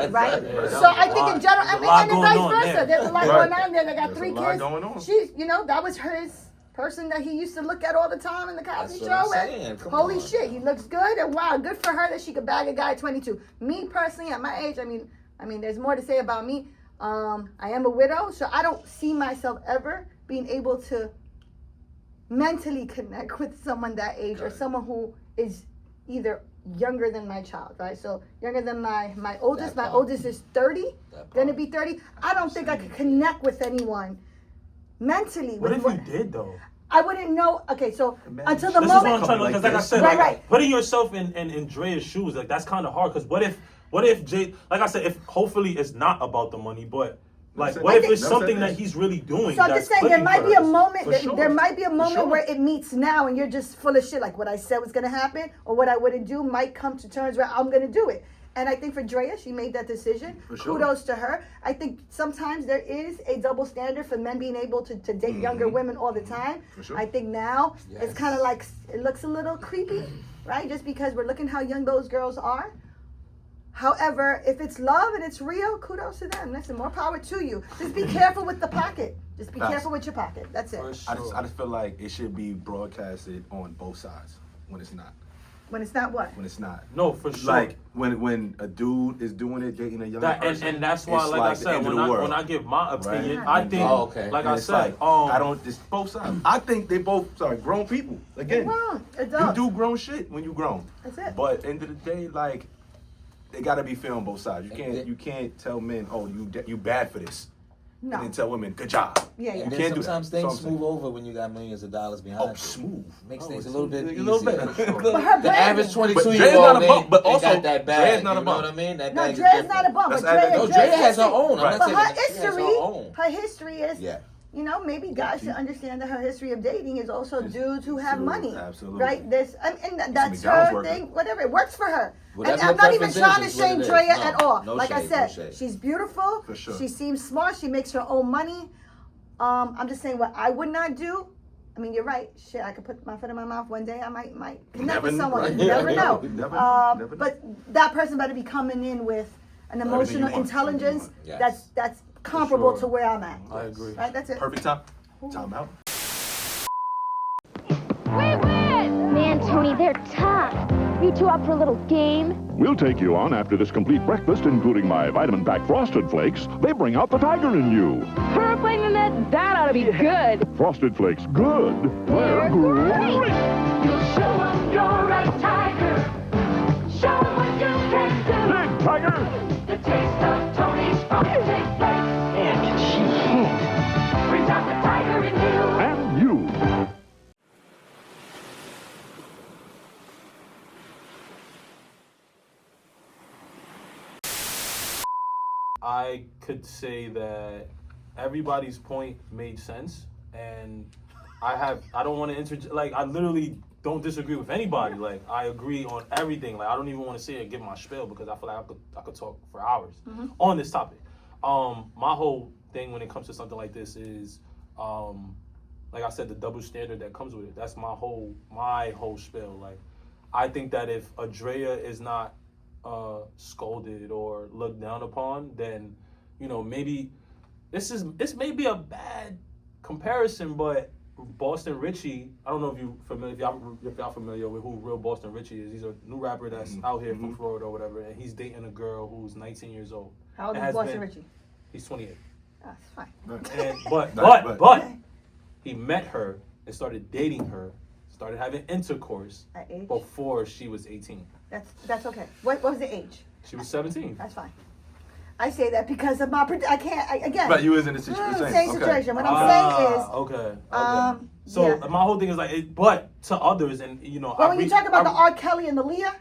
right? So I think in general, and vice versa. There's a lot going on there. They got 3 kids. She's, that was his person that he used to look at all the time in the Cosby Show. And holy shit, he looks good, and wow, good for her that she could bag a guy at 22. Me personally, at my age, I mean, there's more to say about me. I am a widow, so I don't see myself ever being able to mentally connect with someone that age or someone who is either younger than my child, right? So younger than my oldest. My oldest is 30, gonna be 30. I don't think I could connect with anyone mentally. What if you did though? I wouldn't know. Okay, so until the This is what moment. I'm trying to, because like I said, Right. putting yourself in Drea's shoes, like that's kind of hard. Because what if Jay, like I said, if hopefully it's not about the money, but like what if it's something that he's really doing? So I'm just saying there might be a moment. Sure. There might be a moment sure. where it meets now, and you're just full of shit. Like what I said was gonna happen, or what I wouldn't do, might come to terms where I'm gonna do it. And I think for Drea, she made that decision. Sure. Kudos to her. I think sometimes there is a double standard for men being able to date younger women all the time. For sure. I think now it's kind of like, it looks a little creepy, right? Just because we're looking how young those girls are. However, if it's love and it's real, kudos to them. Listen, more power to you. Just be careful with the pocket. Just be careful with your pocket. That's it. I just feel like it should be broadcasted on both sides when it's not. When it's not what? When it's not. No, for sure. Like when a dude is doing it, dating a young person, and that's why, it's like I the said, end of when the world. I give my opinion, Right. I think, like And I it's said, I don't. It's both sides. I think they both grown people. Again, Grown, you adults. do grown shit when you grown. That's it. But end of the day, like they gotta be fair on both sides. You can't tell men, oh, you bad for this. No. And then tell women, good job. Yeah, yeah. And can't then do that. sometimes That's what things I'm saying. smooth over when you got millions of dollars behind Oh, you. smooth. Makes Oh, things a it's little bit a easier. little better. But her The average branding. 22-year-old Dre's not a bum, but also got that bag. Dre's not a You know bum. what I mean? That No, bag is Dre's different. not a bum, but That's Drea, added- No, Drea has her own. I'm Right. not But saying her that she has history, own. her history is, Yeah. Maybe guys should understand that her history of dating is also dudes who have money, Absolutely. right? That's McDonald's her worker. thing. Whatever, it works for her. Whatever And I'm your not even preference trying to is what shame it is. Drea No, at all. no Like I shade, said, no shade. she's beautiful. For sure. She seems smart. She makes her own money. I'm just saying what I would not do. I mean, you're right. Shit, I could put my foot in my mouth one day. I might connect with someone. right. You never know. Never know. But that person better be coming in with an Everything you emotional want. intelligence Yes. that's comparable sure. to where I'm at. I agree. Right? That's it. Perfect time. Time out. We win! Man, Tony, they're tough. You two up for a little game? We'll take you on after this complete breakfast, including my vitamin-packed Frosted Flakes. They bring out the tiger in you. For playing the net, that ought to be good. Frosted Flakes, good. They're great. You'll show them you're a tiger. Show them what you can do. Big tiger. The taste of Tony's Frosted Flakes. And she brings out the tiger in you. And you. I could say that everybody's point made sense, and I don't want to interject. Like, I literally don't disagree with anybody. Like, I agree on everything. Like, I don't even want to sit and give my spiel because I feel like I could talk for hours on this topic. My whole thing when it comes to something like this is, like I said, the double standard that comes with it. That's my whole spiel. Like, I think that if Andrea is not scolded or looked down upon, then, you know, maybe this may be a bad comparison, but Boston Richie, I don't know if y'all familiar with who real Boston Richie is. He's a new rapper that's out here from Florida or whatever, and he's dating a girl who's 19 years old. How old is Boston Richie? He's 28. That's fine. And, but he met her and started dating her, started having intercourse At age? before she was 18. That's okay. What was the age? She was 17. That's fine. I say that because of my again. But you was in the situation. Same situation. What I'm saying is, okay. So my whole thing is like, but to others, and you know, but when you talk about the R. Kelly and the Leah,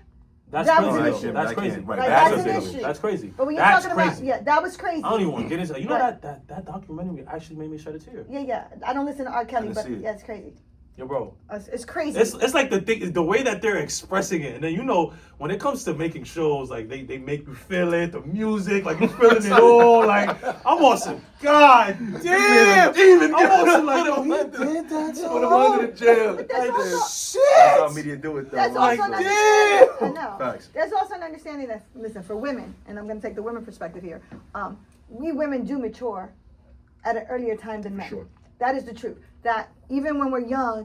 that's that crazy. was an issue. That's crazy. Right, that's an issue. That's crazy. But when you're that's talking crazy. about, that was crazy. I don't even want to get into that. You know Right. that documentary actually made me shed a tear. Yeah. I don't listen to R. Kelly, but see it. yeah, it's crazy. Yo, bro. It's crazy. It's like the way that they're expressing it, and then, you know, when it comes to making shows, like they make you feel it, the music, like you're feeling it all. Like, I'm on some, God damn, I'm on some, like, yo, he did that so Put him under the jail. But that's also, shit. That's how media do it, though. That's Like, also an damn. I know. Facts. There's also an understanding that, listen, for women, and I'm going to take the women perspective here. We women do mature at an earlier time than men. Sure. That is the truth. That even when we're young,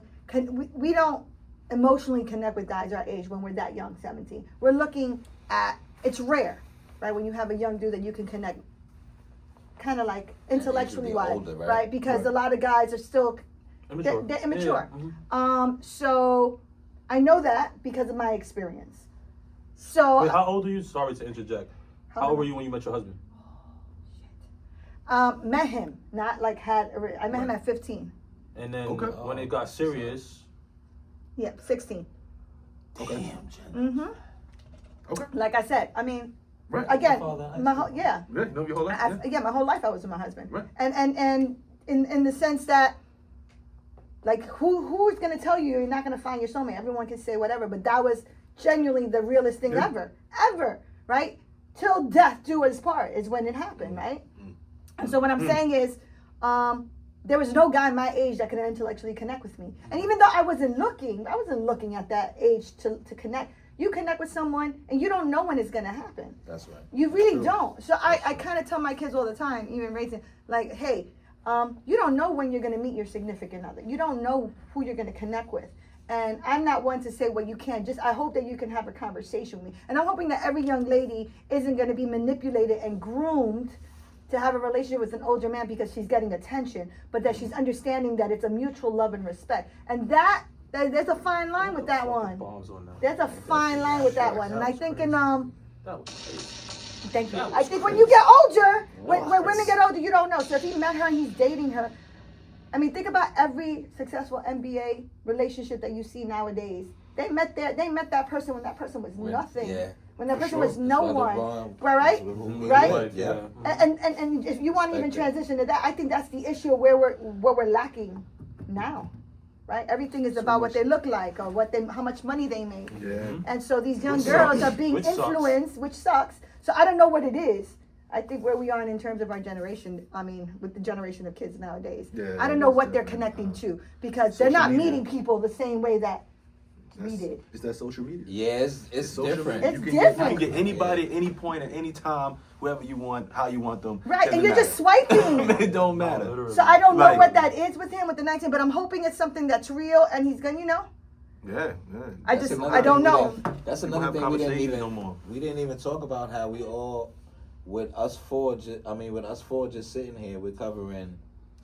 we don't emotionally connect with guys our age when we're that young, 17. We're looking at, it's rare, right? When you have a young dude that you can connect kind of like intellectually wise, older, right? Because a lot of guys are still, Immature. they're immature. Yeah. So I know that because of my experience. So Wait, how old are you? Sorry to interject. How old were you when you met your husband? met him, not like I met him at 15. And then when it got serious, Yeah, 16. Okay. Mm-hmm. Okay. Like I said, I mean, Right. again, Father, my whole, yeah. Yeah, you know your whole life. Yeah. My whole life I was with my husband. Right. And in the sense that, like, who's gonna tell you you're not gonna find your soulmate? Everyone can say whatever, but that was genuinely the realest thing ever, right? Till death do us part is when it happened, right? And so what I'm saying is, there was no guy my age that could intellectually connect with me. And even though I wasn't looking at that age to connect. You connect with someone and you don't know when it's gonna happen. That's right. You really don't. So I kind of tell my kids all the time, even raising, like, hey, you don't know when you're gonna meet your significant other. You don't know who you're gonna connect with. And I'm not one to say, well, you can't. Just, I hope that you can have a conversation with me. And I'm hoping that every young lady isn't gonna be manipulated and groomed to have a relationship with an older man because she's getting attention, but that she's understanding that it's a mutual love and respect. And there's a fine line with that one. There's a fine line with that one. And I think thank you. I think when you get older, when women get older, you don't know. So if he met her and he's dating her, I mean, think about every successful NBA relationship that you see nowadays. They met that person when that person was nothing. Yeah. When that person was no one, Right? right? Yeah. And if you want to even transition to that, I think that's the issue where we're lacking now, right? Everything is about what they look like or how much money they make. Yeah. And so these young girls are being influenced, which sucks. So I don't know what it is. I think where we are in terms of our generation, I mean, with the generation of kids nowadays, I don't know what they're connecting to because they're not meeting people the same way that we did. Is that social media? Yeah, it's Social different. media. It's You different. can get anybody at any point, at any time, whoever you want, how you want them. Right, and Doesn't you're just matter. swiping. It don't matter. So I don't know Like- what that is with him with the 19, but I'm hoping it's something that's real and he's gonna, Yeah. I don't know. That's People another have thing we didn't conversations even no more. we didn't even talk about how we all with us four just sitting here, we're covering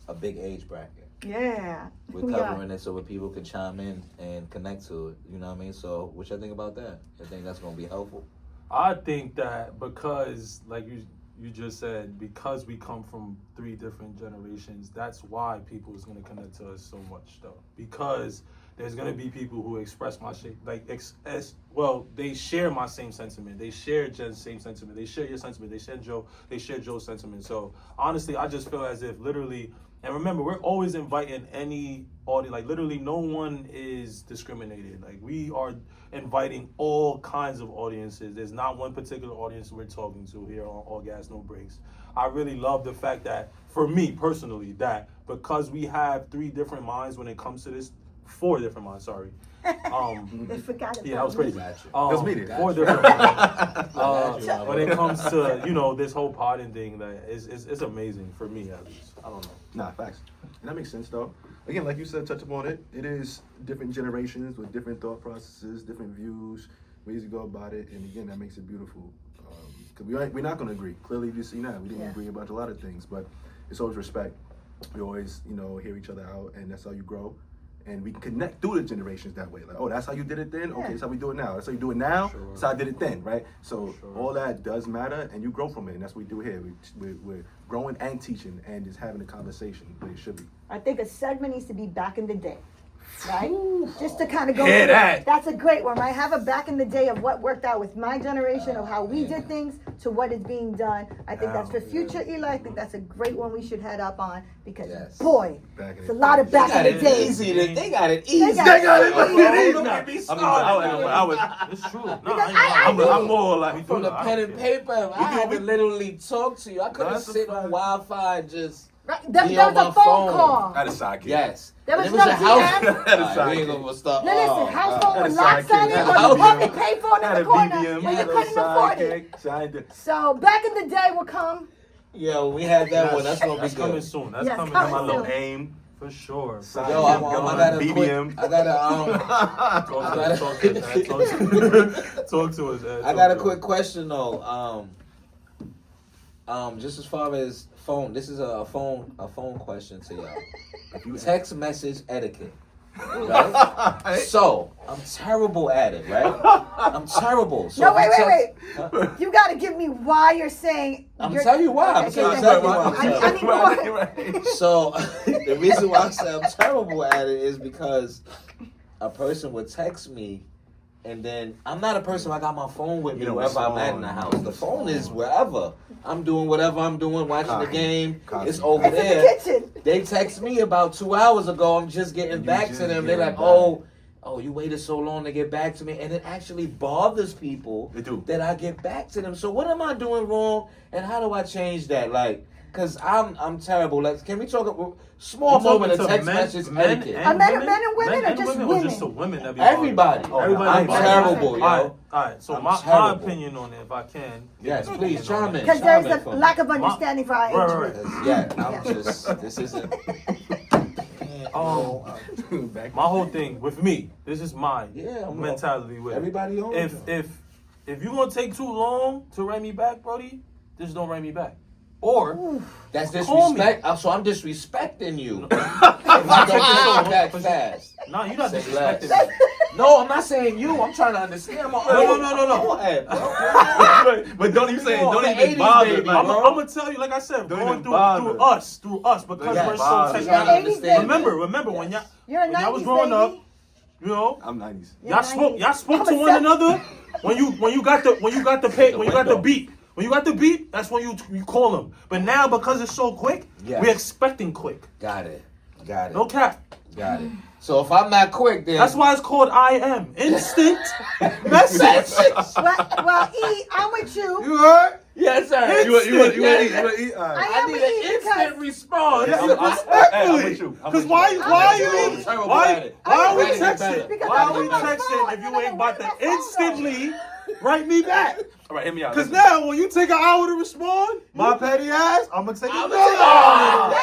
a big age bracket. Yeah. We're We are. covering it so that people can chime in and connect to it. You know what I mean? So what y'all think about that? I think that's gonna be helpful. I think that because, like you just said, because we come from 3 different generations, that's why people is gonna connect to us so much, though. Because there's gonna be people who express my shit, like, they share my same sentiment. They share Jen's same sentiment. They share your sentiment. They share Joe's sentiment. So honestly, I just feel as if literally, and remember, we're always inviting any audience. Like literally, no one is discriminated. Like we are inviting all kinds of audiences. There's not one particular audience we're talking to here on All Gas No Breaks. I really love the fact that, for me personally, that because we have 3 different minds when it comes to this, 4 different minds. Sorry. They forgot about Yeah, that was crazy. Gotcha. Let's meet it. 4 different minds. When it comes to this whole potting thing, that it's amazing for me at least. I don't know. Nah, facts. And that makes sense, though. Again, like you said, touch upon it. It is different generations with different thought processes, different views, ways to go about it. And again, that makes it beautiful. Because we're not going to agree. Clearly, you see now, we didn't agree about a lot of things. But it's always respect. We always, hear each other out. And that's how you grow. And we connect through the generations that way. Like, oh, that's how you did it then? Okay, that's how we do it now. That's how you do it now? Sure. That's how I did it then, right? So all that does matter, and you grow from it, and that's what we do here. We're growing and teaching and just having a conversation the way it should be. I think a segment needs to be back in the day, right? Just to kind of go Hear through that. That's a great one, right? Have a back in the day of what worked out with my generation, of how we did things to what is being done. I think that's for future, Eli. I think that's a great one we should head up on because, boy, Back in it's the a lot of back in the days. They got it easy. They got it easy. Don't get me I started. It's true. No, Because I'm more like From the pen and paper, I had to literally talk to you. I couldn't That's a sit on fact. Wi-Fi and just Right? There be was on my a phone call. I had a sidekick. Yes. There was And no your house. DM. Had a Alright, we ain't sidekick. gonna stop. Now listen, house phone with a locks on it, sidekick. or Had a the public payphone Had in a the corner BBM, where you had a couldn't afford it. sidekick. So back in the day will come. Yo, we had that one. That's gonna be That's coming good. soon. That's Yes, coming. coming My little soon. Aim. For sure. Yo, I got a quick. BBM. I got a Talk to us. Ed. I got a quick question though. Just as far as phone, this is a phone question to y'all. Text message etiquette. Right? So I'm terrible at it, right? I'm terrible. So No, if you wait. Huh? You got to give me why you're saying. I'm you're- telling you why. I'm Okay, telling you okay, exactly why. I need more. So the reason why I say I'm terrible at it is because a person would text me, and then I'm not a person. I got my phone with me You don't wherever I'm at in the respond. house. The phone is wherever I'm doing whatever I'm doing, watching the game. Copy. It's over It's in there. the kitchen. They text me about 2 hours ago. I'm just getting You back just to them. They're getting like, back. oh, you waited so long to get back to me, and it actually bothers people They do. that I get back to them. So what am I doing wrong, and how do I change that? Like, cause I'm terrible. Like, can we talk a small moment of text message etiquette? men and women or just Or women? just the women that be Everybody. bothered? I'm terrible, yo. All right. So I'm my terrible. opinion on it, if I can. Yes, give please, an chime opinion in. on Because Chime there's in for a me. lack of understanding for our age Right. group. Yeah, I'm just. This isn't. it. My whole thing with me, this is my I'm mentality with it. everybody on. If you gonna take too long to write me back, Brody, just don't write me back. Or That's call me. disrespect. So I'm disrespecting you. If I don't get back fast. nah, you're not Say disrespecting less. me. No, I'm not saying you. I'm trying to understand. No. Go ahead, bro. But don't even say it. Come on, Don't the even 80s bother. baby, Like, bro. I'm gonna tell you, like I said, Don't going even through bother. us, because Yes. we're so Bother. technically. Trying to understand. Remember, when Yes. You're a when y'all was 90s growing baby. up, you know, I'm 90s. You're y'all 90s. spoke to I'm a one 70s. another when you got the beat. When you got the beat, that's when you call them. But now, because it's so quick, Yes. we're expecting quick. Got it. No cap. Got it. So if I'm not quick, then That's why it's called IM. Instant message. Well, E, I'm with you. You heard? yes, sir. You want to eat? Yes, You want to eat? All I right. I am need with an E instant because response. Yeah, I'm respectfully. with you. I'm Because with why you. you I'm terrible why at it. why are we I'm ready to get texting? better. Because Why I'm are we on my texting phone. if I'm you ain't about to on my phone. instantly write me back? All right, hit me out. Because Listen. now when you take an hour to respond, my petty ass, I'm gonna take I'm another gonna hour.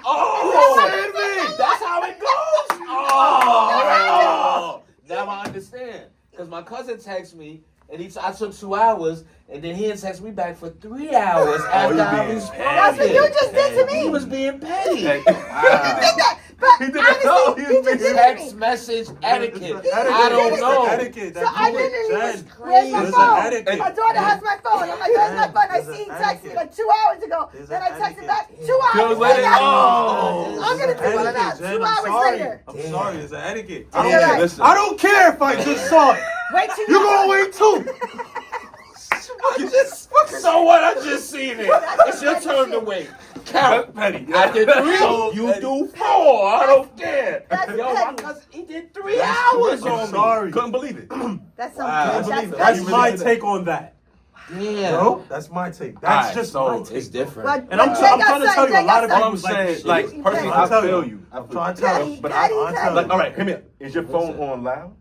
Oh, that's how it goes. Oh, now I understand. Because my cousin texted me, and I took 2 hours, and then he had texted me back for 3 hours after you I being responded. that's what you just did to He me. was being petty. Hey, He did that. But He did that. No, honestly, he he was just text message etiquette. I don't know. Etiquette. So I literally was, where's my phone? My daughter has my phone. I'm like, where's my phone? I see he texted me like 2 hours ago. Then I texted back 2 hours later. I'm going to do one of that 2 hours later. I'm sorry, it's an etiquette. I don't care if I just saw it. Wait till You're going to wait too. So what? I just seen it. It's your turn to wait. Count. Petty. I did 3. You do 4. I don't care. That's Yo, my petty. cousin, he did 3 hours I'm on me. sorry. Couldn't believe it. That's Wow. something. That's That's my take on that. Damn. Bro, that's my take. That's Alright, just so my take. It's different. Well, And I'm Jay trying got to tell you, a something, lot of Jay got All I'm people saying, shit. like, You personally, petty. I feel you. I'm trying to tell you. But Petty, I'm petty. telling like, you. all right, hear me out. Is your phone on loud?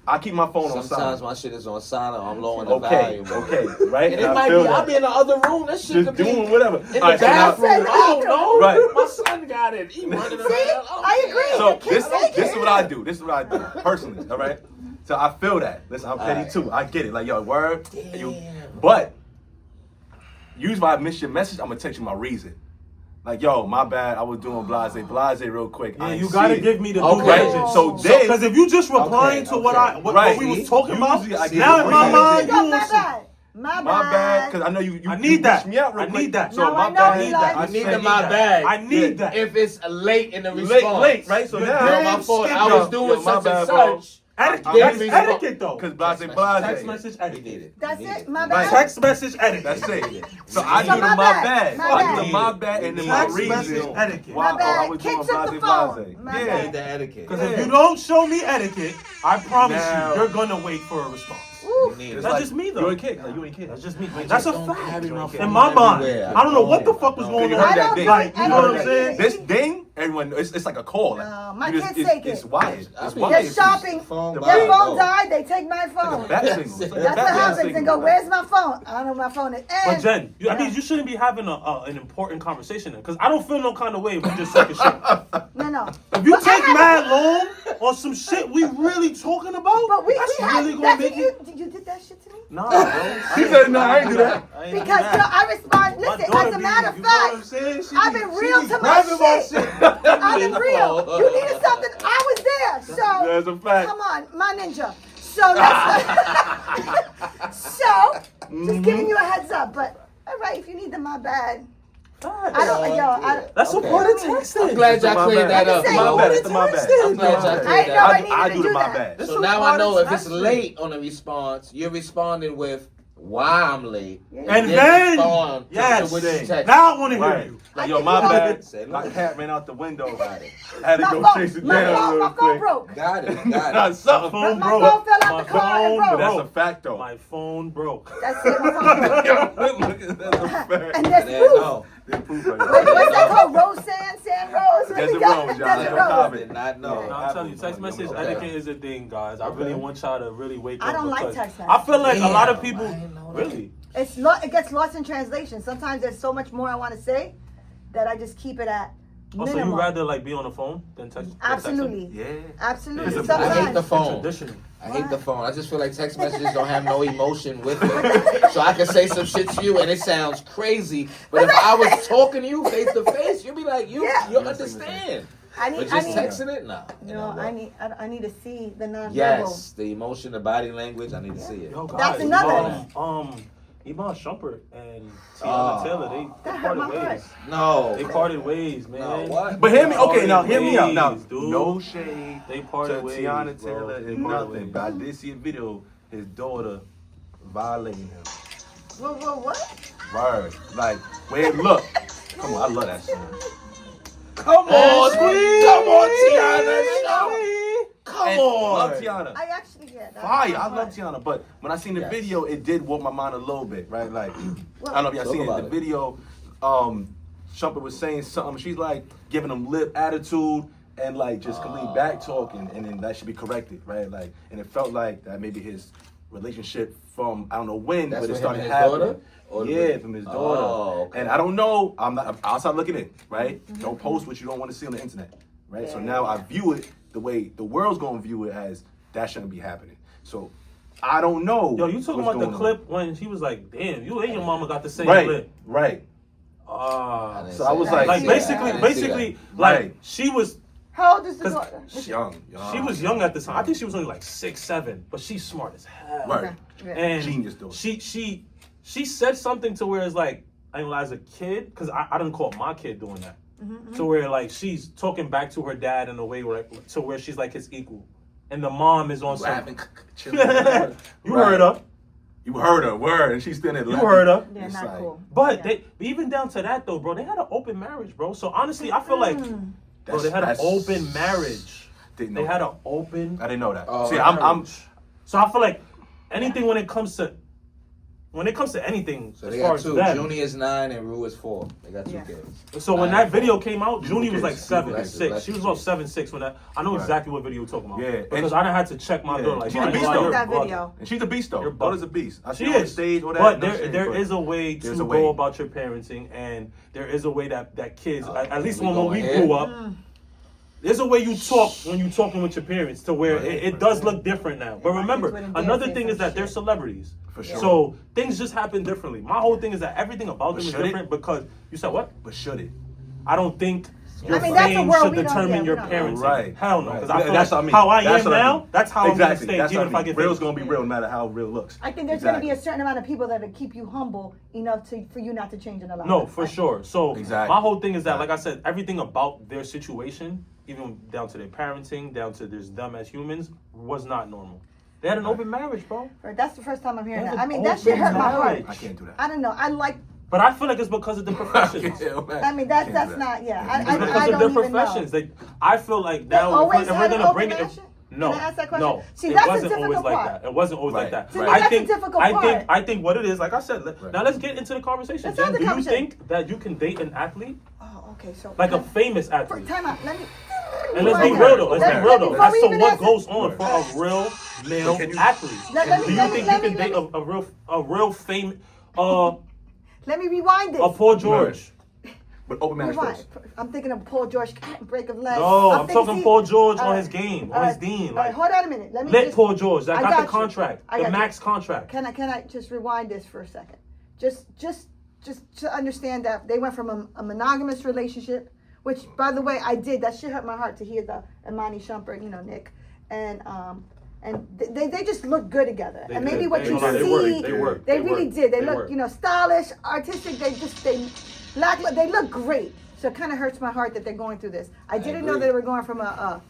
I keep my phone on Sometimes silent. my shit is on silent. I'm low on the Okay, volume. okay, right? And it I might feel be, I'll that. be in the other room. That shit Just could be doing whatever. in the Alright, so now- bathroom. I don't know. Right. My son got it. He running around. See? I agree. So The kids take this it. is what I do. This is what I do personally. All right. So I feel that. Listen, I'm petty too. I get it. Like yo, word. But usually if I miss your message, I'm gonna text you my reason. Like yo, my bad. I was doing blase real quick. Yeah, I you ain't gotta see it. give me the Okay. due diligence. So then, Because if you just replying to what Right. we was talking about, Usually I get now the in my reason. mind, you My want some. bad. My my bad, bad. because I know you. I need that. reached Me out real I quick. need that. So Now my I know bad. he need like- that. I need I in my that. bag. I need that. If it's late in the response. Late, right? So You're now, Yo, my fault. I was doing such and such. Etiquette. Give That's me etiquette though. because Text blase. message etiquette. That's it. My Right. bad. Text message etiquette. That's it. So I So do my the my bad. bad. My I bad. do the my bad and then my Text message reason. etiquette. Why My bad. I was doing Kid took the blase. phone. My Yeah. bad. The etiquette. Because if you don't show me etiquette, I promise Now- you, you're gonna wait for a response. Ooh. It's That's just me, though. You ain't kid. Like, you ain't kid. That's just me. That's a don't fact. carry my In phone my mind, everywhere. I don't know what the fuck was going You on. heard that don't ding. Like, you I know don't what I'm think saying? This ding, everyone, it's like a call. Like, No, my you just- kids it's, take it. It's wired. It's They're wired. They're It's shopping. Phone The by Their bag. phone died. They take my like a phone. bat signal. It's like a That's what bat happens. signal. And go, where's my phone? I don't know my phone is. But Jen, I mean, you shouldn't be having an important conversation because I don't feel no kind of way if you just sucking shit. No. If you But I take have- mad long on some shit we really talking about, But we that's had. really gonna That's make what it. you did that shit to me? Nah, bro. She said, "No, I ain't do that." Because I respond. My Listen, daughter as a be- matter of you know what I'm fact, saying? She I've be- been she real be to my grabbing shit. I've been real. You needed something. I was there. So That's a fact. come on, my ninja. So that's just giving you a heads up. But all right, if you need them, my bad. I don't. Yo, That's Okay. supported texting. I'm glad y'all cleared that up. Say, My bro. bad. It's my bad. I'm glad y'all I cleared didn't know that I up. needed I to do do the my that. bad. So now I know if it's texting. late on a response, you're responding with why I'm late. And then, respond to yes, what you text. now I want to hear Right. you. Like, I yo, think my you bad. Say My no. cat ran out the window. I had to My go phone, chase it my down phone, real my phone quick. broke. Got it. Nah, Got it. something. Phone My broke. phone fell out My the car and phone broke. But that's broke. a fact, though. My phone broke. That's it. My phone broke. Yo, that's a fact. And there's There proof. you go. They proof right What's there. that called? Rose sand? Sand rose? What Desert we got? Rose, y'all. Desert Desert rose. Rose. Did not know. No, I'm telling you, text message Okay. etiquette is a thing, guys. I really want y'all to really wake up. I don't like because text I feel like a lot of Damn, people, I didn't know that. really. It gets lost in translation. Sometimes there's so much more I want to say that I just keep it at Oh, so minimum. you rather like be on the phone than text? than Absolutely. Yeah. Absolutely. It's a- I hate the Sometimes. phone. Traditional. I hate the phone. I just feel like text messages don't have no emotion with it. So I can say some shit to you and it sounds crazy. But if I was talking to you face to face, you'd be like, you'll understand. I need. But I just need. texting it, nah. You No, know, I need to see the nonverbal. yes, the emotion, the body language, I need to see it. Yo, guys, That's another. Iman Shumpert and Oh. Tiana Taylor, they That hurt parted my heart. ways. No. They parted ways, man. No, what? But hear me, okay, Parted now hear me out. Now, ways, dude. no shade They to parted ways. Tiana bro. Taylor They and parted nothing, ways. but I did see a video, his daughter violating him. What? Word. Like, wait, look. Come on, I love that song. Come on, squeeze. come on, Tiana. Come And on. love Tiana. I actually get that. Fire, I love Tiana, but when I seen the Yes. video, it did warp my mind a little bit, right? Like, I don't know if y'all Talk seen it. about The it. video, Shumpert was saying something. She's like giving him lip attitude and like just complete back talking, and then that should be corrected, right? Like, and it felt like that maybe his relationship from I don't know when, That's but it with him started and his happening. daughter? Or the- Yeah, from his daughter. Oh, okay. And I don't know. I'm not outside looking in, right? Don't post what you don't want to see on the internet, right? So now I view it the way the world's gonna view it as that shouldn't be happening. So I don't know. Yo, you talking what's about the going on. clip when she was like, "Damn, you and your mama got the same Right, lip." right. Ah, So I was like, like I didn't see basically, that. basically, Right. like she was How old is the 'Cause daughter? Young. She was young at the time. I think she was only like 6, 7, but she's smart as hell. Right. Okay. And Genius, though. she said something to where it's like, I ain't gonna lie, as a kid, because I didn't call my kid doing that. To where like she's talking back to her dad in a way where to where she's like his equal, and the mom is on some. Rapping. You heard her. You heard her word, and she's still in. You heard her. Yeah, It's not like- cool. But Yeah. they even down to that though, bro. They had an open marriage, bro. So honestly, I feel like, bro, they had an open marriage. Didn't They know had that. an open. I didn't know that. Oh, See, I'm. So I feel like anything when it comes to anything So as they far got as two. them. Junie is 9 and Rue is 4. They got 2 Yeah. kids. So when that video came out, Junie was like kids. 7, Bless you, 6. bless She was you. about 7, 6 when that. I know Right. exactly what video you're talking about. Yeah, Because and I didn't have to check my Yeah. door. Like, She's bro, a I beast, know though. you're That bugging. video. And she's a beast, though. You're Daughter's a beast. I see She her on is. stage, all that. But no there shit, there but is a way there's to a way. go about your parenting, and there is a way that kids, at least we when going we here? grew up, there's a way you talk when you're talking with your parents to where it does look different now. But my remember, kids wouldn't dare another say thing some is that shit. they're celebrities. For sure. So things just happen differently. My whole thing is that everything about them is should it? different because you said what? But should it? I don't think your mean, that's a fame world should we don't- determine yeah, your we don't parenting. know. Right. Hell no, Right. because I feel That's like what I mean. how I That's am what I now, mean. that's how I'm gonna Exactly. stay, That's even what if I I mean. get Real's famous. gonna be real, no matter how real looks. I think there's Exactly. going to be a certain amount of people that'll keep you humble enough for you not to change in a lot. No, for sure. So Exactly. my whole thing is that, like I said, everything about their situation, even down to their parenting, down to there's them as humans, was not normal. They had an open marriage, bro. That's the first time I'm hearing That's that. I an mean, that shit hurt my heart. marriage. I can't do that. I don't know. I like. But I feel like it's because of the professions. I mean, that's not. Yeah, It's I because of don't their even know. professions. I feel like They now always if we're had an gonna bring open it. marriage? No, Can I ask that question? no, See, it that's the wasn't always difficult like part. that. It wasn't always like Right. that. See, that's the difficult part. I think what it is, like I said. Now let's get into the conversation. Let's have Jen, the do you conversation. think that you can date an athlete, Oh, okay. So like a famous for athlete? time out. Let me. And let's be rewind real that. though. Let's Let- be real let- though. before As we to even what answer- goes on for a real male Can you- athlete. Let Do me- you let think me- you can let date me- a real famous Let me rewind this. Paul George? But open marriage Rewind. first. I'm thinking of Paul George break of leg. No, I'm thinking- talking see, Paul George all on right, his game, all on his right, dean. all right, Like, hold on a minute. Let me let just, Paul George. That I got got the you. contract, I the got you. max contract. Can I just rewind this for a second? Just to understand that they went from a monogamous relationship, which by the way I did. That shit hurt my heart to hear the Imani Shumpert, Nick, and they just look good together. They and maybe did. what They you worked. see, They worked. they They really worked. did. They They look, worked. stylish, artistic. They look great. So it kind of hurts my heart that they're going through this. I didn't know agree. they were going from a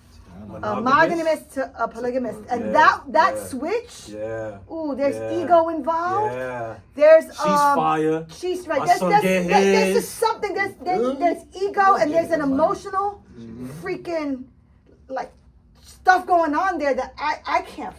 Monogamous? monogamous to a polygamous, and Yeah, that yeah. switch. Yeah. Ooh, there's Yeah. ego involved. Yeah. There's She's fire. She's right. My There's, son there's, get there's his. just something. There's ego and there's an emotional, freaking, like stuff going on there that I can't.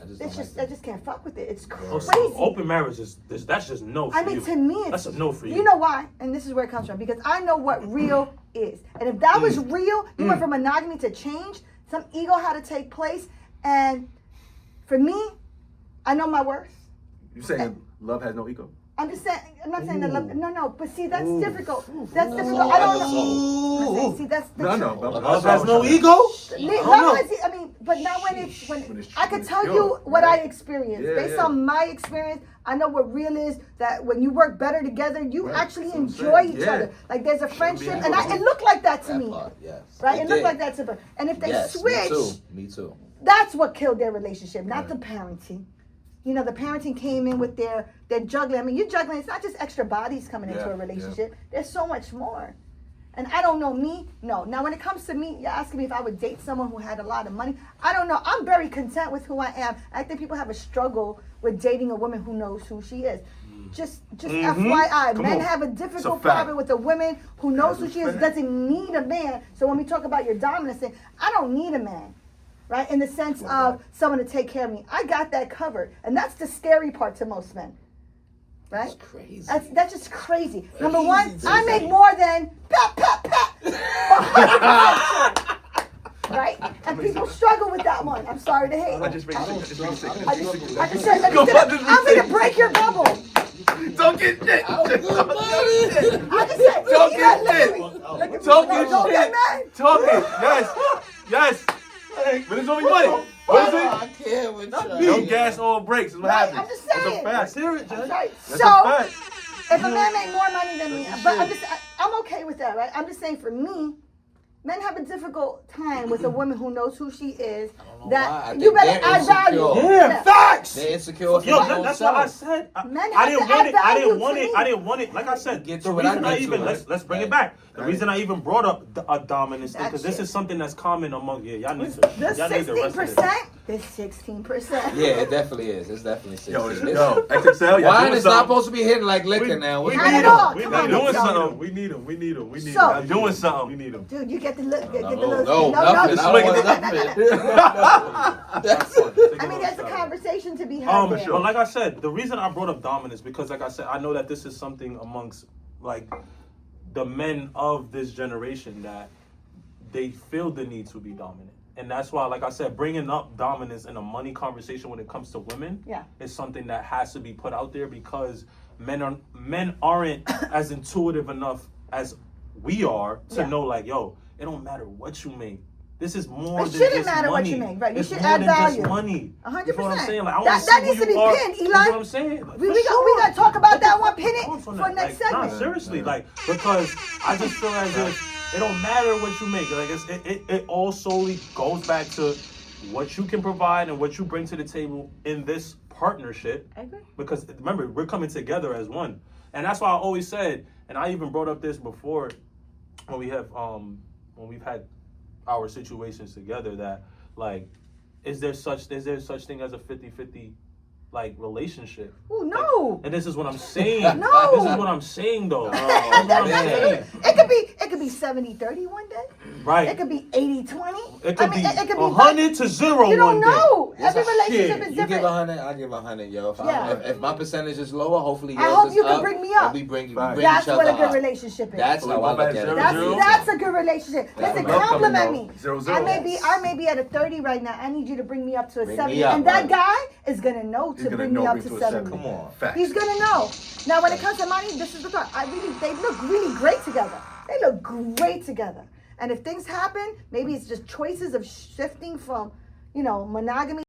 I just can't fuck with it. It's Oh, crazy. so open marriage that's just no for I mean, you. to me, it's, that's a no for you. You know why? And this is where it comes from. Because I know what real is. And if that was real, you went from monogamy to change, some ego had to take place. And for me, I know my worth. You saying love has no ego? I'm just saying, I'm not saying that love, no, but see, that's difficult. That's difficult. I don't know. See, that's the No, truth. but Love has no ego? I mean, but not when it's I can tell pure, you what I right? experienced. Yeah, Based yeah. on my experience, I know what real is, that when you work better together, you Right, actually that's what I'm enjoy saying. each Yeah. other. Like there's a friendship, ego. and it looked like that to That me. part, yes. Right? It looked did. like that to me. And if they Yes, switch, me too. that's what killed their relationship, not the parenting. You know, the parenting came in with their juggling. I mean, you're juggling. It's not just extra bodies coming into Yeah, a relationship. There's so much more. And I don't know me. No. Now, when it comes to me, you're asking me if I would date someone who had a lot of money. I don't know. I'm very content with who I am. I think people have a struggle with dating a woman who knows who she is. Just FYI, Come men on. have a It's a difficult fact. problem with a woman who knows who That's she a is, fact. doesn't need a man. So when we talk about your dominance thing, I don't need a man. Right? In the sense of someone to take care of me. I got that covered. And that's the scary part to most men. Right? That's crazy. That's just crazy. Number one, I make more than right? And people struggle with that one. I'm sorry to hate. I just made it sick. I just said, I'm gonna break your bubble. Don't get shit. I just said, Don't you get got shit. literally- Talking Don't get shit. mad. Talking. Yes. But it's only money. What is it? I can't with No gas, all breaks is what Right, happens. I'm just That's a saying. fact. That's right. That's So, a fact. if a man made more money than me, but I'm okay with that, right? I'm just saying for me, Men have a difficult time with a woman who knows who she is. know That why. I you think better they're add value. insecure. Yeah, facts. They're insecure for Yo, their own that's what I self. said. Men I have didn't to want add it. I value didn't want to it. me. I didn't want it. Like I said, Get the to it, I reason I get even to it. let's bring Right. it back. The Right. reason I even brought up a dominance thing That because this shit. is something that's common among y'all need to The y'all need the rest of this. 16%. This 16%. Yeah, it definitely is. It's definitely 16. XXL, y'all Wine doing is not something. supposed to be hitting like liquor now. We Not need at them. all. We Come need on, them. doing something. We need them. We need them. We need So- them. Y'all doing something. We need them. Dude, you get the look. Get the No, look. no, nothing. I don't want nothing. I mean, there's a conversation to be had But there. like I said, the reason I brought up dominance because, like I said, I know that this is something amongst like the men of this generation that they feel the need to be dominant, and that's why, like I said, bringing up dominance in a money conversation when it comes to women, is something that has to be put out there because men aren't as intuitive enough as we are to know, like, yo, it don't matter what you make. This is more It than shouldn't just matter money. what you make, right? You It's should more add than just value. money. 100%. You know what I'm saying? Like, I That- want to that see needs who to be you are. pinned, You Eli. know what I'm saying? Like, We for got sure. to talk about Put that the one. fucking Pin it thoughts on for that. next Like, nah, segment. seriously, like, because I just feel as if it don't matter what you make. Like, it all solely goes back to what you can provide and what you bring to the table in this partnership. I agree. Because remember, we're coming together as one, and that's why I always said, and I even brought up this before when we've had our situations together, that like, is there such thing as a 50-50 like relationship? Oh no. And this is what I'm saying. No. This is what I'm saying though. Oh, That's what I'm man. saying. It could be 70-30 one day. Right. It could be 80-20. It could be it could be 100 to 0 You don't one day. know. Yes, Every relationship is You different. give 100, I give 100, yo. Yeah. If my percentage is lower, hopefully I yours hope is you can up, bring me and up. we bring That's each other what a good up. relationship is. That's So how we I both look at at zero, it. zero? That's a good relationship. That's Listen, a good compliment though. me. 0-0. I may be at a 30 right now. I need you to bring me up to a Bring 70. me up, And that right. guy is gonna know He's to gonna bring know me up bring to to a 70. Come on. Facts. He's gonna know. Now, when it comes to money, this is the part. They look really great together. They look great together. And if things happen, maybe it's just choices of shifting from, monogamy